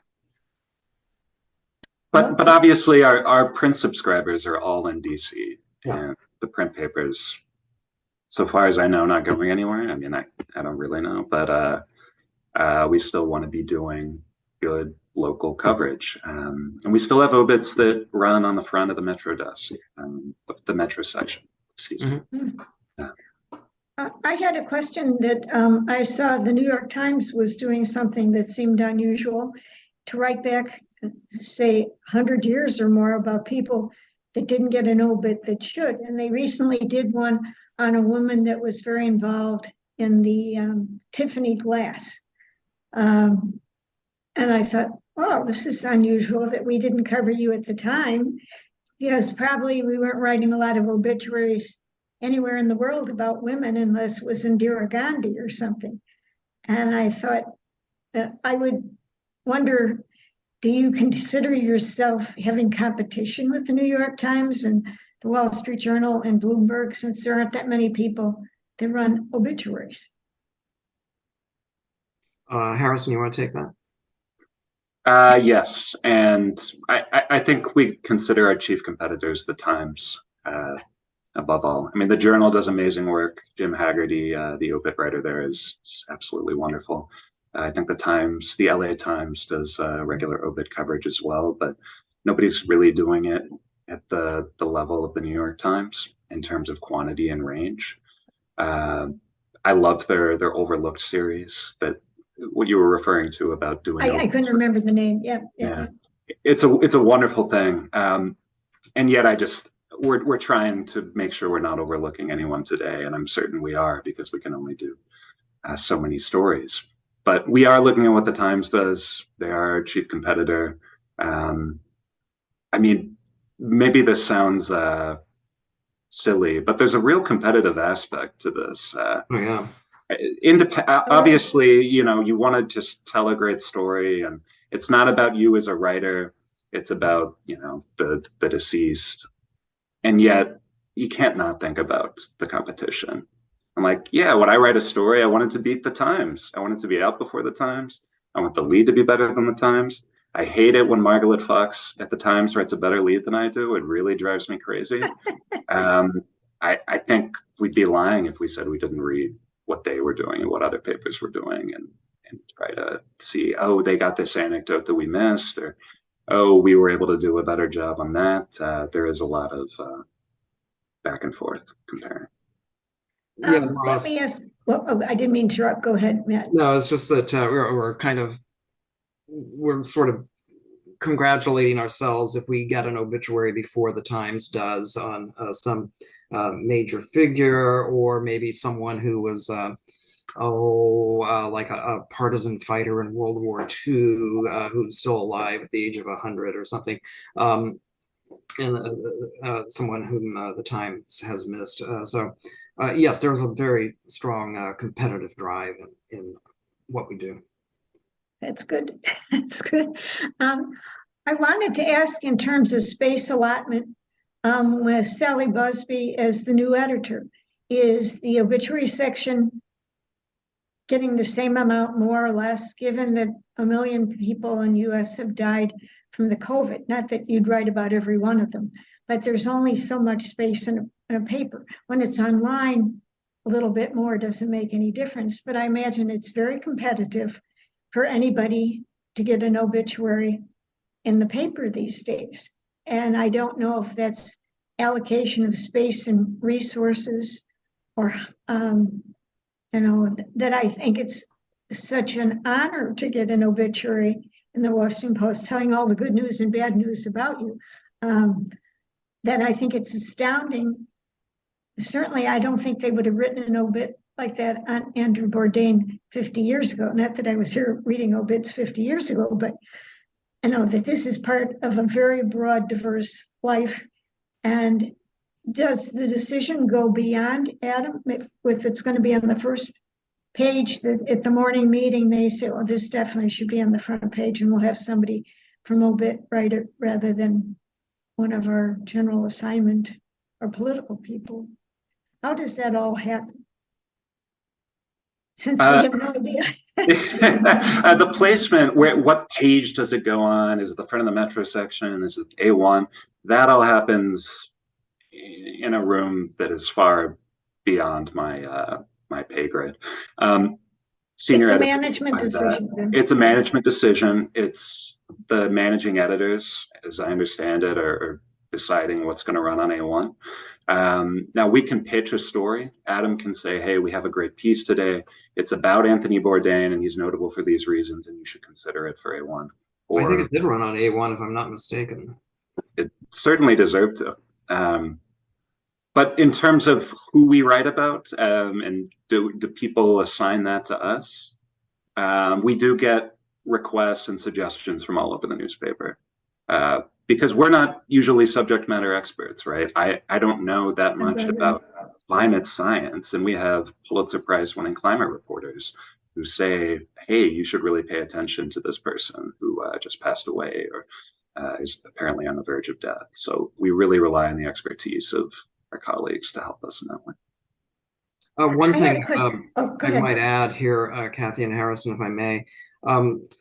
But obviously our print subscribers are all in DC, yeah. And the print papers so far as I know, not going anywhere. I mean, I don't really know, but we still want to be doing good local coverage. And we still have obits that run on the front of the Metro desk, of the Metro section. Excuse me. I had a question that I saw the New York Times was doing something that seemed unusual to write back, say, 100 years or more about people that didn't get an obit that should. And they recently did one on a woman that was very involved in the Tiffany glass. And I thought, well, this is unusual that we didn't cover you at the time, because probably we weren't writing a lot of obituaries anywhere in the world about women unless it was Indira Gandhi or something. And I thought I would wonder, do you consider yourself having competition with the New York Times and the Wall Street Journal and Bloomberg, since there aren't that many people that run obituaries? Harrison, you want to take that? Yes, and I think we consider our chief competitors the Times, above all. I mean, the Journal does amazing work. Jim Haggerty, the obit writer there, is absolutely wonderful. I think the Times, the LA Times, does regular obit coverage as well, but nobody's really doing it at the level of the New York Times in terms of quantity and range. I love their overlooked series, that what you were referring to about doing. I couldn't remember the name. Yeah. It's a wonderful thing, and yet we're trying to make sure we're not overlooking anyone today, and I'm certain we are, because we can only do so many stories. But we are looking at what the Times does. They are our chief competitor. I mean, maybe this sounds silly, but there's a real competitive aspect to this. Oh, yeah. Obviously, you want to just tell a great story, and it's not about you as a writer. It's about, the deceased. And yet you can't not think about the competition. I'm like, yeah, when I write a story, I want it to beat the Times. I want it to be out before the Times. I want the lead to be better than the Times. I hate it when Margaret Fox at the Times writes a better lead than I do. It really drives me crazy. I think we'd be lying if we said we didn't read what they were doing and what other papers were doing, and try to see, oh, they got this anecdote that we missed, or, oh, we were able to do a better job on that. There is a lot of back and forth comparing. Yeah, let me ask. Well, I didn't mean to interrupt. Go ahead, Matt. No, it's just that we're sort of congratulating ourselves if we get an obituary before the Times does on some major figure, or maybe someone who was like a partisan fighter in World War II who's still alive at the age of 100 or something, and someone whom the Times has missed. So yes, there's a very strong competitive drive in what we do. That's good. That's good. I wanted to ask, in terms of space allotment, with Sally Busby as the new editor, is the obituary section getting the same amount, more or less, given that 1 million people in the US have died from the COVID? Not that you'd write about every one of them, but there's only so much space in a paper. When it's online, a little bit more doesn't make any difference, but I imagine it's very competitive for anybody to get an obituary in the paper these days. And I don't know if that's allocation of space and resources, or that I think it's such an honor to get an obituary in the Washington Post telling all the good news and bad news about you, that I think it's astounding. Certainly, I don't think they would have written an obit like that on Andrew Bourdain 50 years ago. Not that I was here reading obits 50 years ago, but I know that this is part of a very broad, diverse life. And does the decision go beyond, Adam, if it's going to be on the first page, that at the morning meeting they say, oh, this definitely should be on the front page, and we'll have somebody from obit writer rather than one of our general assignment or political people? How does that all happen? Since we have no idea. The placement, what page does it go on? Is it the front of the Metro section? Is it A1? That all happens in a room that is far beyond my my pay grade. It's Senior a editors management find that decision then. it's a management decision. It's the managing editors, as I understand it, are deciding what's going to run on A1. Now we can pitch a story. Adam can say, hey, we have a great piece today. It's about Anthony Bourdain and he's notable for these reasons and you should consider it for A1. I think Or it did run on A1 if I'm not mistaken. it certainly deserved to. But in terms of who we write about, and do people assign that to us? We do get requests and suggestions from all over the newspaper, because we're not usually subject matter experts, right? I don't know that much about climate science, and we have Pulitzer Prize winning climate reporters who say, hey, you should really pay attention to this person who just passed away or is apparently on the verge of death. So we really rely on the expertise of our colleagues to help us in that way. One thing I ahead. might add here, Kathy and Harrison, if I may,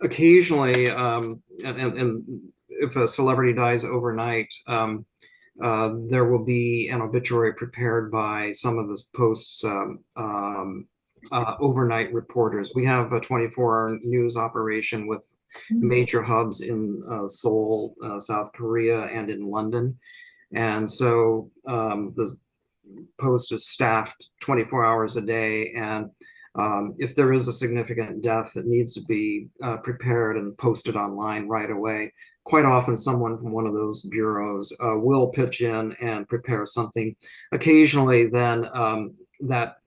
occasionally, and if a celebrity dies overnight, there will be an obituary prepared by some of the Post's overnight reporters. We have a 24-hour news operation with major hubs in Seoul, South Korea, and in London. And so the Post is staffed 24 hours a day. And if there is a significant death that needs to be prepared and posted online right away, quite often someone from one of those bureaus will pitch in and prepare something. Occasionally then that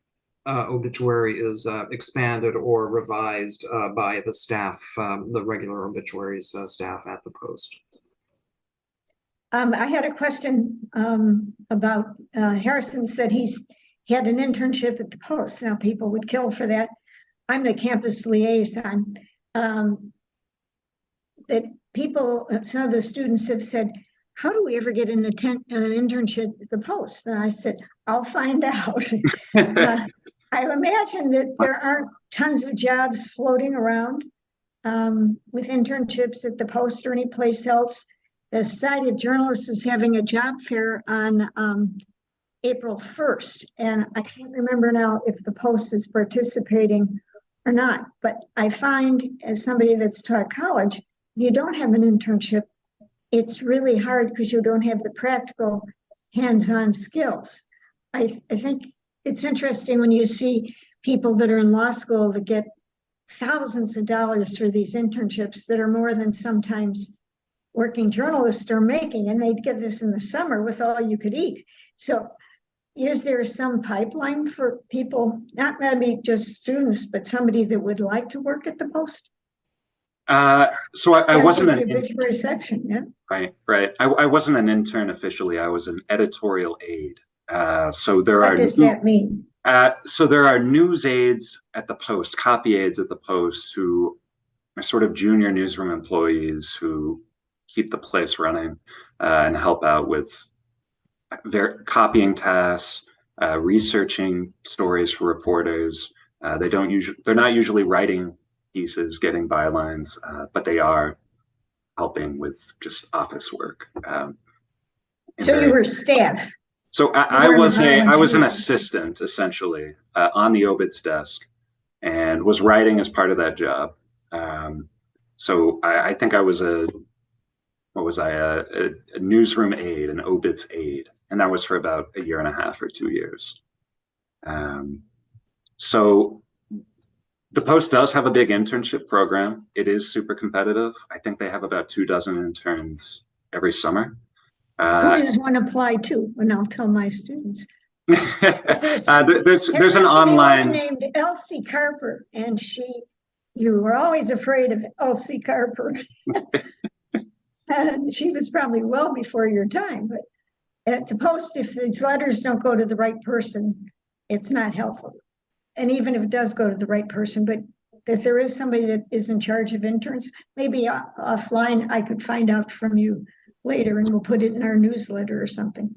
obituary is expanded or revised by the staff, the regular obituaries staff at the Post. I had a question about Harrison said he had an internship at the Post. Now people would kill for that. I'm the campus liaison. That people, some of the students have said, how do we ever get an internship at the Post? And I said, I'll find out. I imagine that there aren't tons of jobs floating around with internships at the Post or any place else. The Society of Journalists is having a job fair on April 1st, and I can't remember now if the Post is participating or not, but I find as somebody that's taught college, if you don't have an internship, it's really hard because you don't have the practical hands-on skills. I think it's interesting when you see people that are in law school that get thousands of dollars for these internships that are more than sometimes working journalists are making, and they'd get this in the summer with all you could eat. So is there some pipeline for people, not maybe just students, but somebody that would like to work at the Post? So I wasn't an obituary section, yeah. Right. I wasn't an intern officially. I was an editorial aide. So there What does that mean? So there are news aides at the Post, copy aides at the Post, who are sort of junior newsroom employees who keep the place running and help out with their copying tasks, researching stories for reporters. They're not usually writing pieces, getting bylines, but they are helping with just office work. So you were staff. So I was an assistant essentially on the Obits desk and was writing as part of that job. So I think I was a newsroom aide, an Obits aide, and that was for about a year and a half or 2 years. So the Post does have a big internship program. It is super competitive. I think they have about 24 interns every summer. Who does one apply to? And I'll tell my students. There's an online named Elsie Carper, and you were always afraid of Elsie Carper. And she was probably well before your time, but at the Post, if these letters don't go to the right person, it's not helpful. And even if it does go to the right person, but if there is somebody that is in charge of interns, maybe offline, I could find out from you later and we'll put it in our newsletter or something.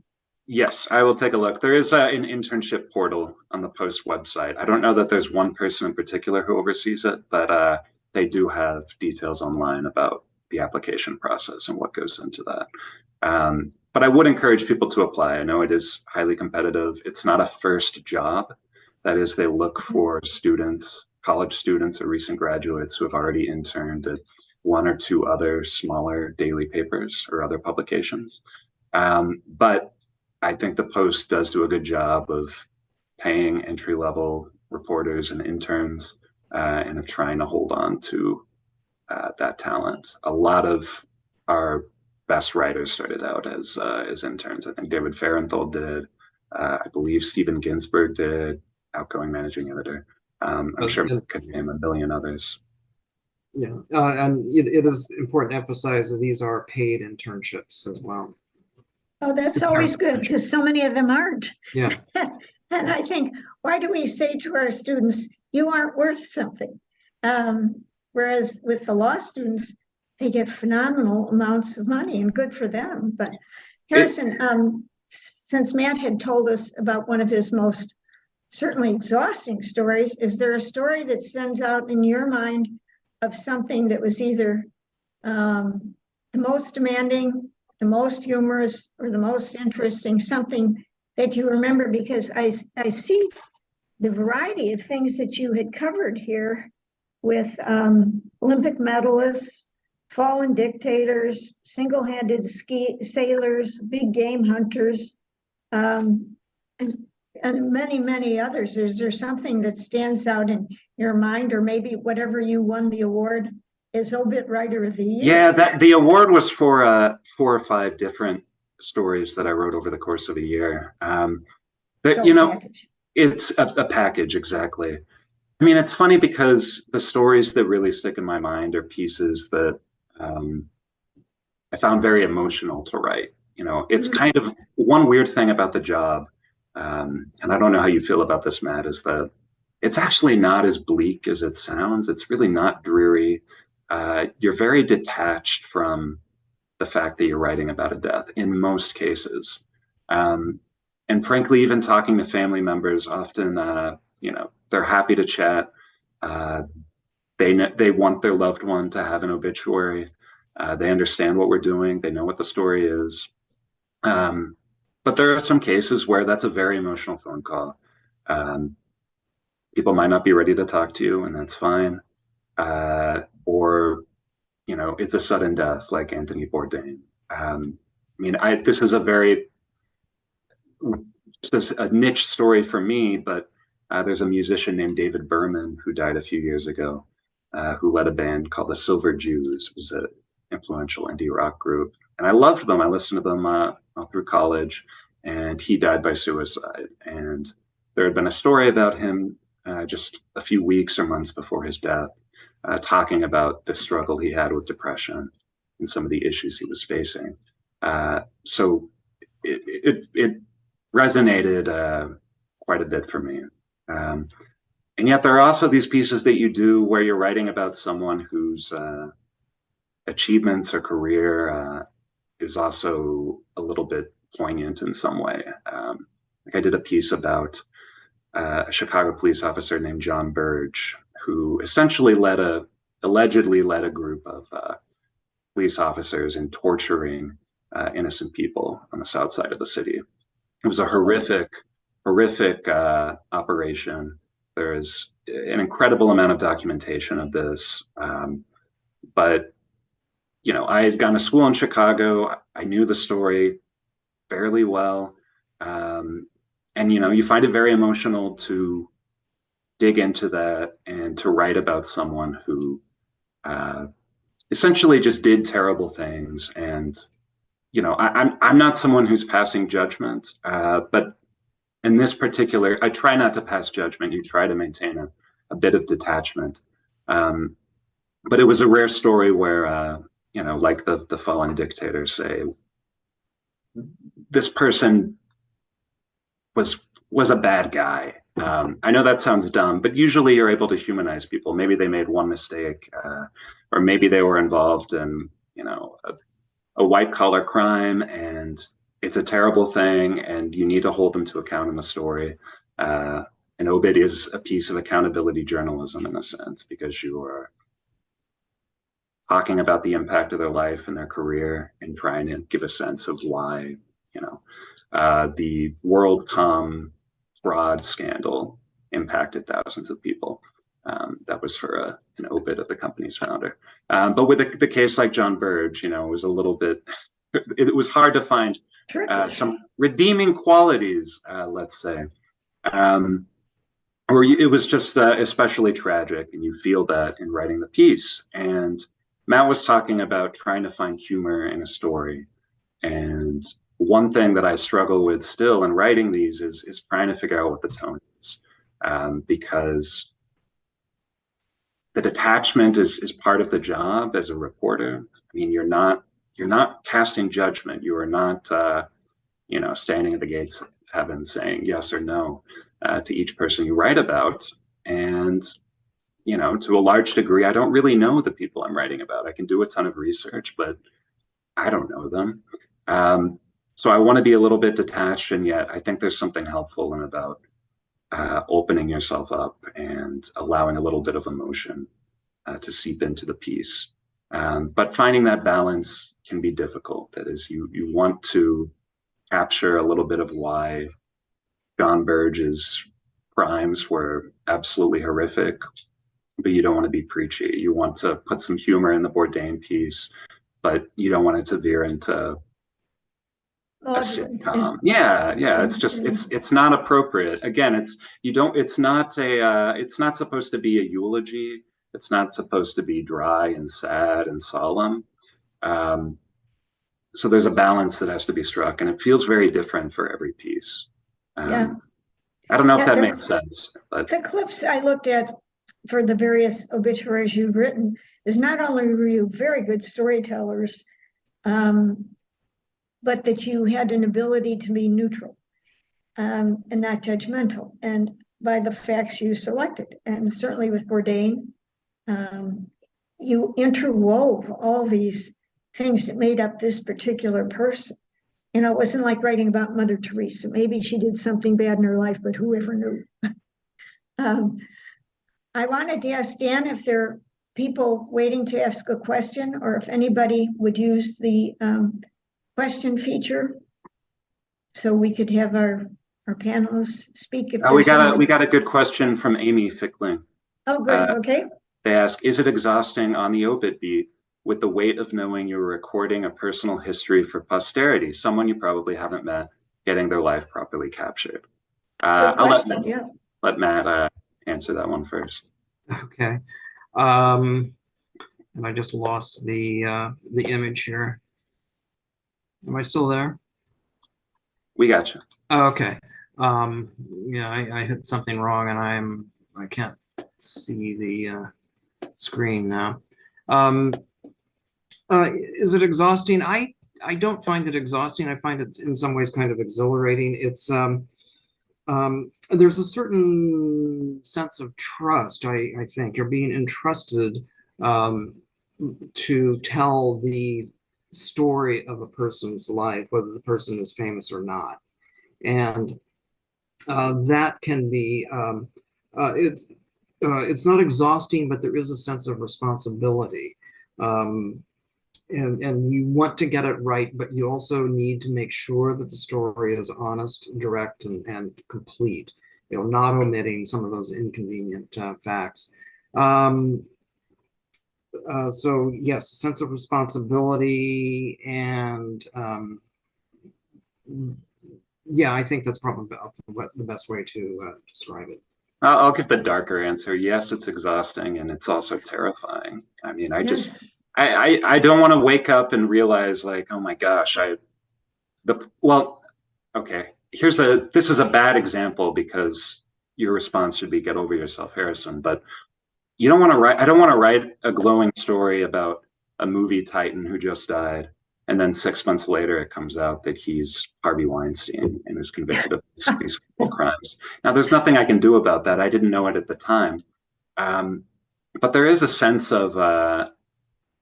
Yes, I will take a look. There is an internship portal on the Post website. I don't know that there's one person in particular who oversees it, but they do have details online about the application process and what goes into that. but I would encourage people to apply. I know it is highly competitive. It's not a first job. That is, they look for students, college students or recent graduates who have already interned at one or two other smaller daily papers or other publications. But I think the Post does do a good job of paying entry-level reporters and interns and of trying to hold on to that talent. A lot of our best writers started out as interns. I think David Fahrenthold did. I believe Stephen Ginsberg did, outgoing managing editor. I'm sure I could name a million others. Yeah, and it is important to emphasize that these are paid internships as well. Oh, that's always good because so many of them aren't. Yeah. And I think, why do we say to our students, you aren't worth something? Whereas with the law students, they get phenomenal amounts of money, and good for them. But Harrison, since Matt had told us about one of his most certainly exhausting stories, is there a story that stands out in your mind of something that was either the most demanding, the most humorous, or the most interesting, something that you remember? Because I see the variety of things that you had covered here with Olympic medalists, fallen dictators, single-handed sailors, big game hunters, and many, many others. Is there something that stands out in your mind, or maybe whatever you won the award as Obit Writer of the Year? Yeah, the award was for 4 or 5 different stories that I wrote over the course of a year. But Package. It's a package, exactly. I mean, it's funny because the stories that really stick in my mind are pieces that I found very emotional to write. It's kind of one weird thing about the job, and I don't know how you feel about this, Matt, is that it's actually not as bleak as it sounds. It's really not dreary. You're very detached from the fact that you're writing about a death in most cases. And frankly, even talking to family members, often, they're happy to chat. They want their loved one to have an obituary. They understand what we're doing. They know what the story is. But there are some cases where that's a very emotional phone call. People might not be ready to talk to you, and that's fine. Or, it's a sudden death like Anthony Bourdain. This is a niche story for me, but there's a musician named David Berman who died a few years ago, who led a band called the Silver Jews. It was an influential indie rock group, and I loved them. I listened to them all through college, and he died by suicide. And there had been a story about him just a few weeks or months before his death, talking about the struggle he had with depression and some of the issues he was facing. So it resonated quite a bit for me. And yet there are also these pieces that you do where you're writing about someone whose achievements or career is also a little bit poignant in some way. Like I did a piece about a Chicago police officer named John Burge, who essentially allegedly led a group of police officers in torturing innocent people on the south side of the city. It was a horrific operation. There is an incredible amount of documentation of this. But, I had gone to school in Chicago. I knew the story fairly well. And, you find it very emotional to dig into that and to write about someone who essentially just did terrible things. And, I'm not someone who's passing judgment, but in this particular, I try not to pass judgment. You try to maintain a bit of detachment. But it was a rare story where, like the fallen dictators say, this person was a bad guy. I know that sounds dumb, but usually you're able to humanize people. Maybe they made one mistake, or maybe they were involved in, a white collar crime, and it's a terrible thing, and you need to hold them to account in the story. And Obit is a piece of accountability journalism in a sense, because you are talking about the impact of their life and their career and trying to give a sense of why, the WorldCom fraud scandal impacted thousands of people. That was for an obit of the company's founder. But with the case like John Burge, it was a little bit, it was hard to find some redeeming qualities, let's say. Or it was just especially tragic, and you feel that in writing the piece. And Matt was talking about trying to find humor in a story. And one thing that I struggle with still in writing these is trying to figure out what the tone is, because the detachment is part of the job as a reporter. I mean, you're not casting judgment. You are not, standing at the gates of heaven saying yes or no to each person you write about. And, to a large degree, I don't really know the people I'm writing about. I can do a ton of research, but I don't know them. So I want to be a little bit detached, and yet I think there's something helpful in about opening yourself up and allowing a little bit of emotion to seep into the piece. But finding that balance can be difficult. That is, you want to capture a little bit of why John Burge's crimes were absolutely horrific, but you don't want to be preachy. You want to put some humor in the Bourdain piece, but you don't want it to veer into a sitcom. Yeah. It's just it's not appropriate. Again, it's not supposed to be a eulogy. It's not supposed to be dry and sad and solemn. So there's a balance that has to be struck, and it feels very different for every piece. I don't know if that makes sense. But the clips I looked at for the various obituaries you've written is not only were you very good storytellers, but that you had an ability to be neutral and not judgmental, and by the facts you selected. And certainly with Bourdain, you interwove all these things that made up this particular person. It wasn't like writing about Mother Teresa. Maybe she did something bad in her life, but who ever knew? I wanted to ask Dan if there are people waiting to ask a question, or if anybody would use the question feature so we could have our panelists speak. We got a good question from Amy Fickling. Oh, good. Okay. They ask, is it exhausting on the obit beat with the weight of knowing you're recording a personal history for posterity, someone you probably haven't met, getting their life properly captured? I'll let Matt answer that one first. Okay. And I just lost the image here. Am I still there? We got you. Okay. I hit something wrong, and I can't see the screen now. Is it exhausting? I don't find it exhausting. I find it in some ways kind of exhilarating. It's there's a certain sense of trust. I think you're being entrusted to tell the story of a person's life, whether the person is famous or not, and that can be it's not exhausting, but there is a sense of responsibility. And you want to get it right, but you also need to make sure that the story is honest, direct, and complete, not omitting some of those inconvenient facts. So yes, a sense of responsibility, and I think that's probably about the best way to describe it. I'll give the darker answer. Yes, it's exhausting, and it's also terrifying. I mean, I don't want to wake up and realize, like, oh my gosh, okay, this is a bad example because your response should be get over yourself, Harrison, but I don't want to write a glowing story about a movie titan who just died, and then 6 months later it comes out that he's Harvey Weinstein and is convicted of these crimes. Now, there's nothing I can do about that. I didn't know it at the time. But there is a sense of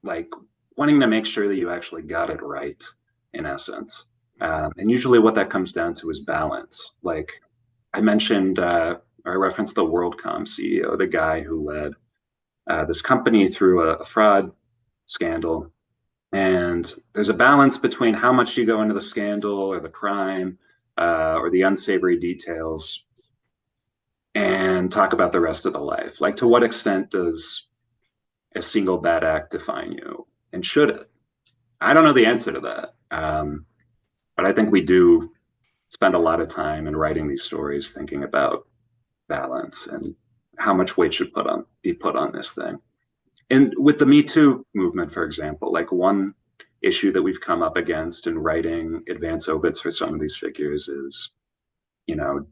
like wanting to make sure that you actually got it right, in essence. And usually what that comes down to is balance. Like I mentioned, I referenced the WorldCom CEO, the guy who led this company through a fraud scandal. And there's a balance between how much you go into the scandal or the crime or the unsavory details and talk about the rest of the life. Like, to what extent does a single bad act define you? And should it? I don't know the answer to that. But I think we do spend a lot of time in writing these stories thinking about balance and how much weight should be put on this thing. And with the Me Too movement, for example, like, one issue that we've come up against in writing advance obits for some of these figures is, you know,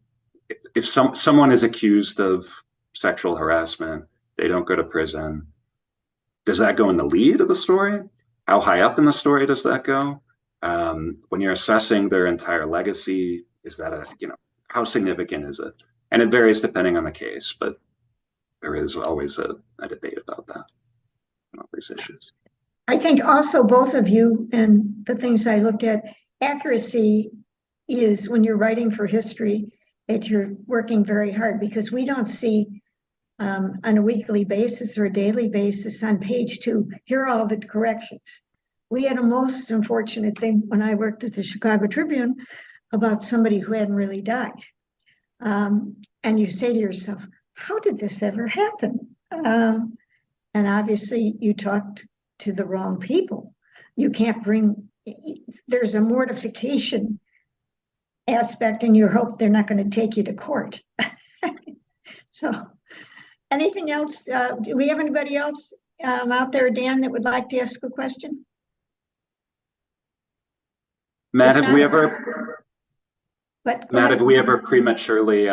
if someone is accused of sexual harassment, they don't go to prison. Does that go in the lead of the story? How high up in the story does that go? When you're assessing their entire legacy, is that how significant is it? And it varies depending on the case, but there is always a debate about that, these issues. I think also both of you, and the things I looked at, accuracy is, when you're writing for history, that you're working very hard, because we don't see on a weekly basis or a daily basis on page 2, here are all the corrections. We had a most unfortunate thing when I worked at the Chicago Tribune about somebody who hadn't really died. And you say to yourself, how did this ever happen? And obviously you talked to the wrong people. You can't there's a mortification aspect, and you hope they're not going to take you to court. So anything else? Do we have anybody else out there, Dan, that would like to ask a question? Matt, If have we not- ever But Matt, have we ever prematurely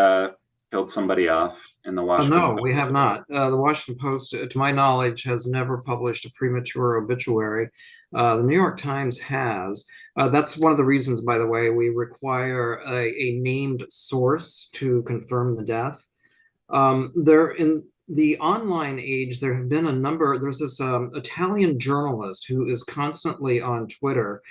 killed somebody off in the Washington No, Post? we have not. The Washington Post, to my knowledge, has never published a premature obituary. The New York Times has. That's one of the reasons, by the way, we require a named source to confirm the death. In the online age, there have been a number. There's this Italian journalist who is constantly on Twitter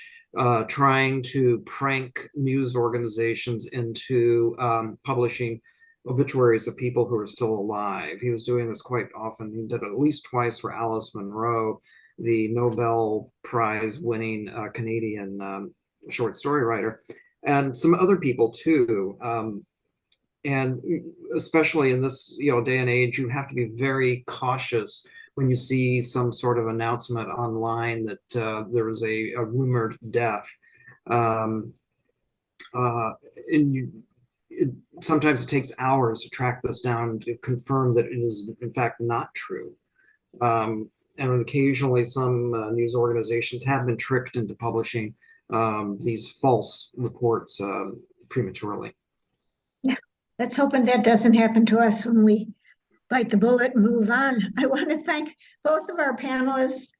trying to prank news organizations into publishing obituaries of people who are still alive. He was doing this quite often. He did it at least twice for Alice Munro, the Nobel Prize winning Canadian short story writer, and some other people too. And especially in this day and age, you have to be very cautious when you see some sort of announcement online that there was a rumored death. Sometimes it takes hours to track this down to confirm that it is in fact not true. And occasionally some news organizations have been tricked into publishing these false reports prematurely. Yeah, let's hope that doesn't happen to us when we bite the bullet and move on. I want to thank both of our panelists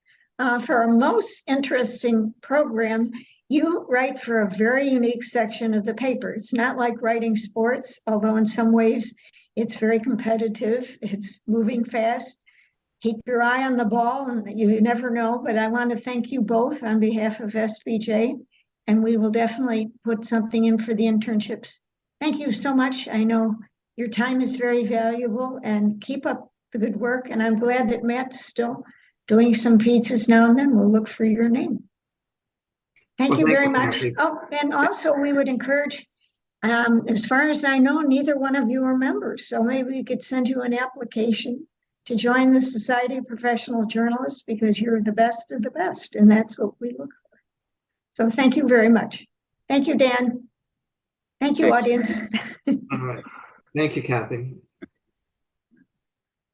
for a most interesting program. You write for a very unique section of the paper. It's not like writing sports, although in some ways it's very competitive. It's moving fast. Keep your eye on the ball, and you never know. But I want to thank you both on behalf of SBJ, and we will definitely put something in for the internships. Thank you so much. I know your time is very valuable, and keep up the good work. And I'm glad that Matt's still doing some pizzas now and then. We'll look for your name. Thank you very much. Kathy. Oh, and also we would encourage, as far as I know, neither one of you are members. So maybe we could send you an application to join the Society of Professional Journalists, because you're the best of the best. And that's what we look for. So thank you very much. Thank you, Dan. Thank you, Thanks. audience. All right. Thank you, Kathy.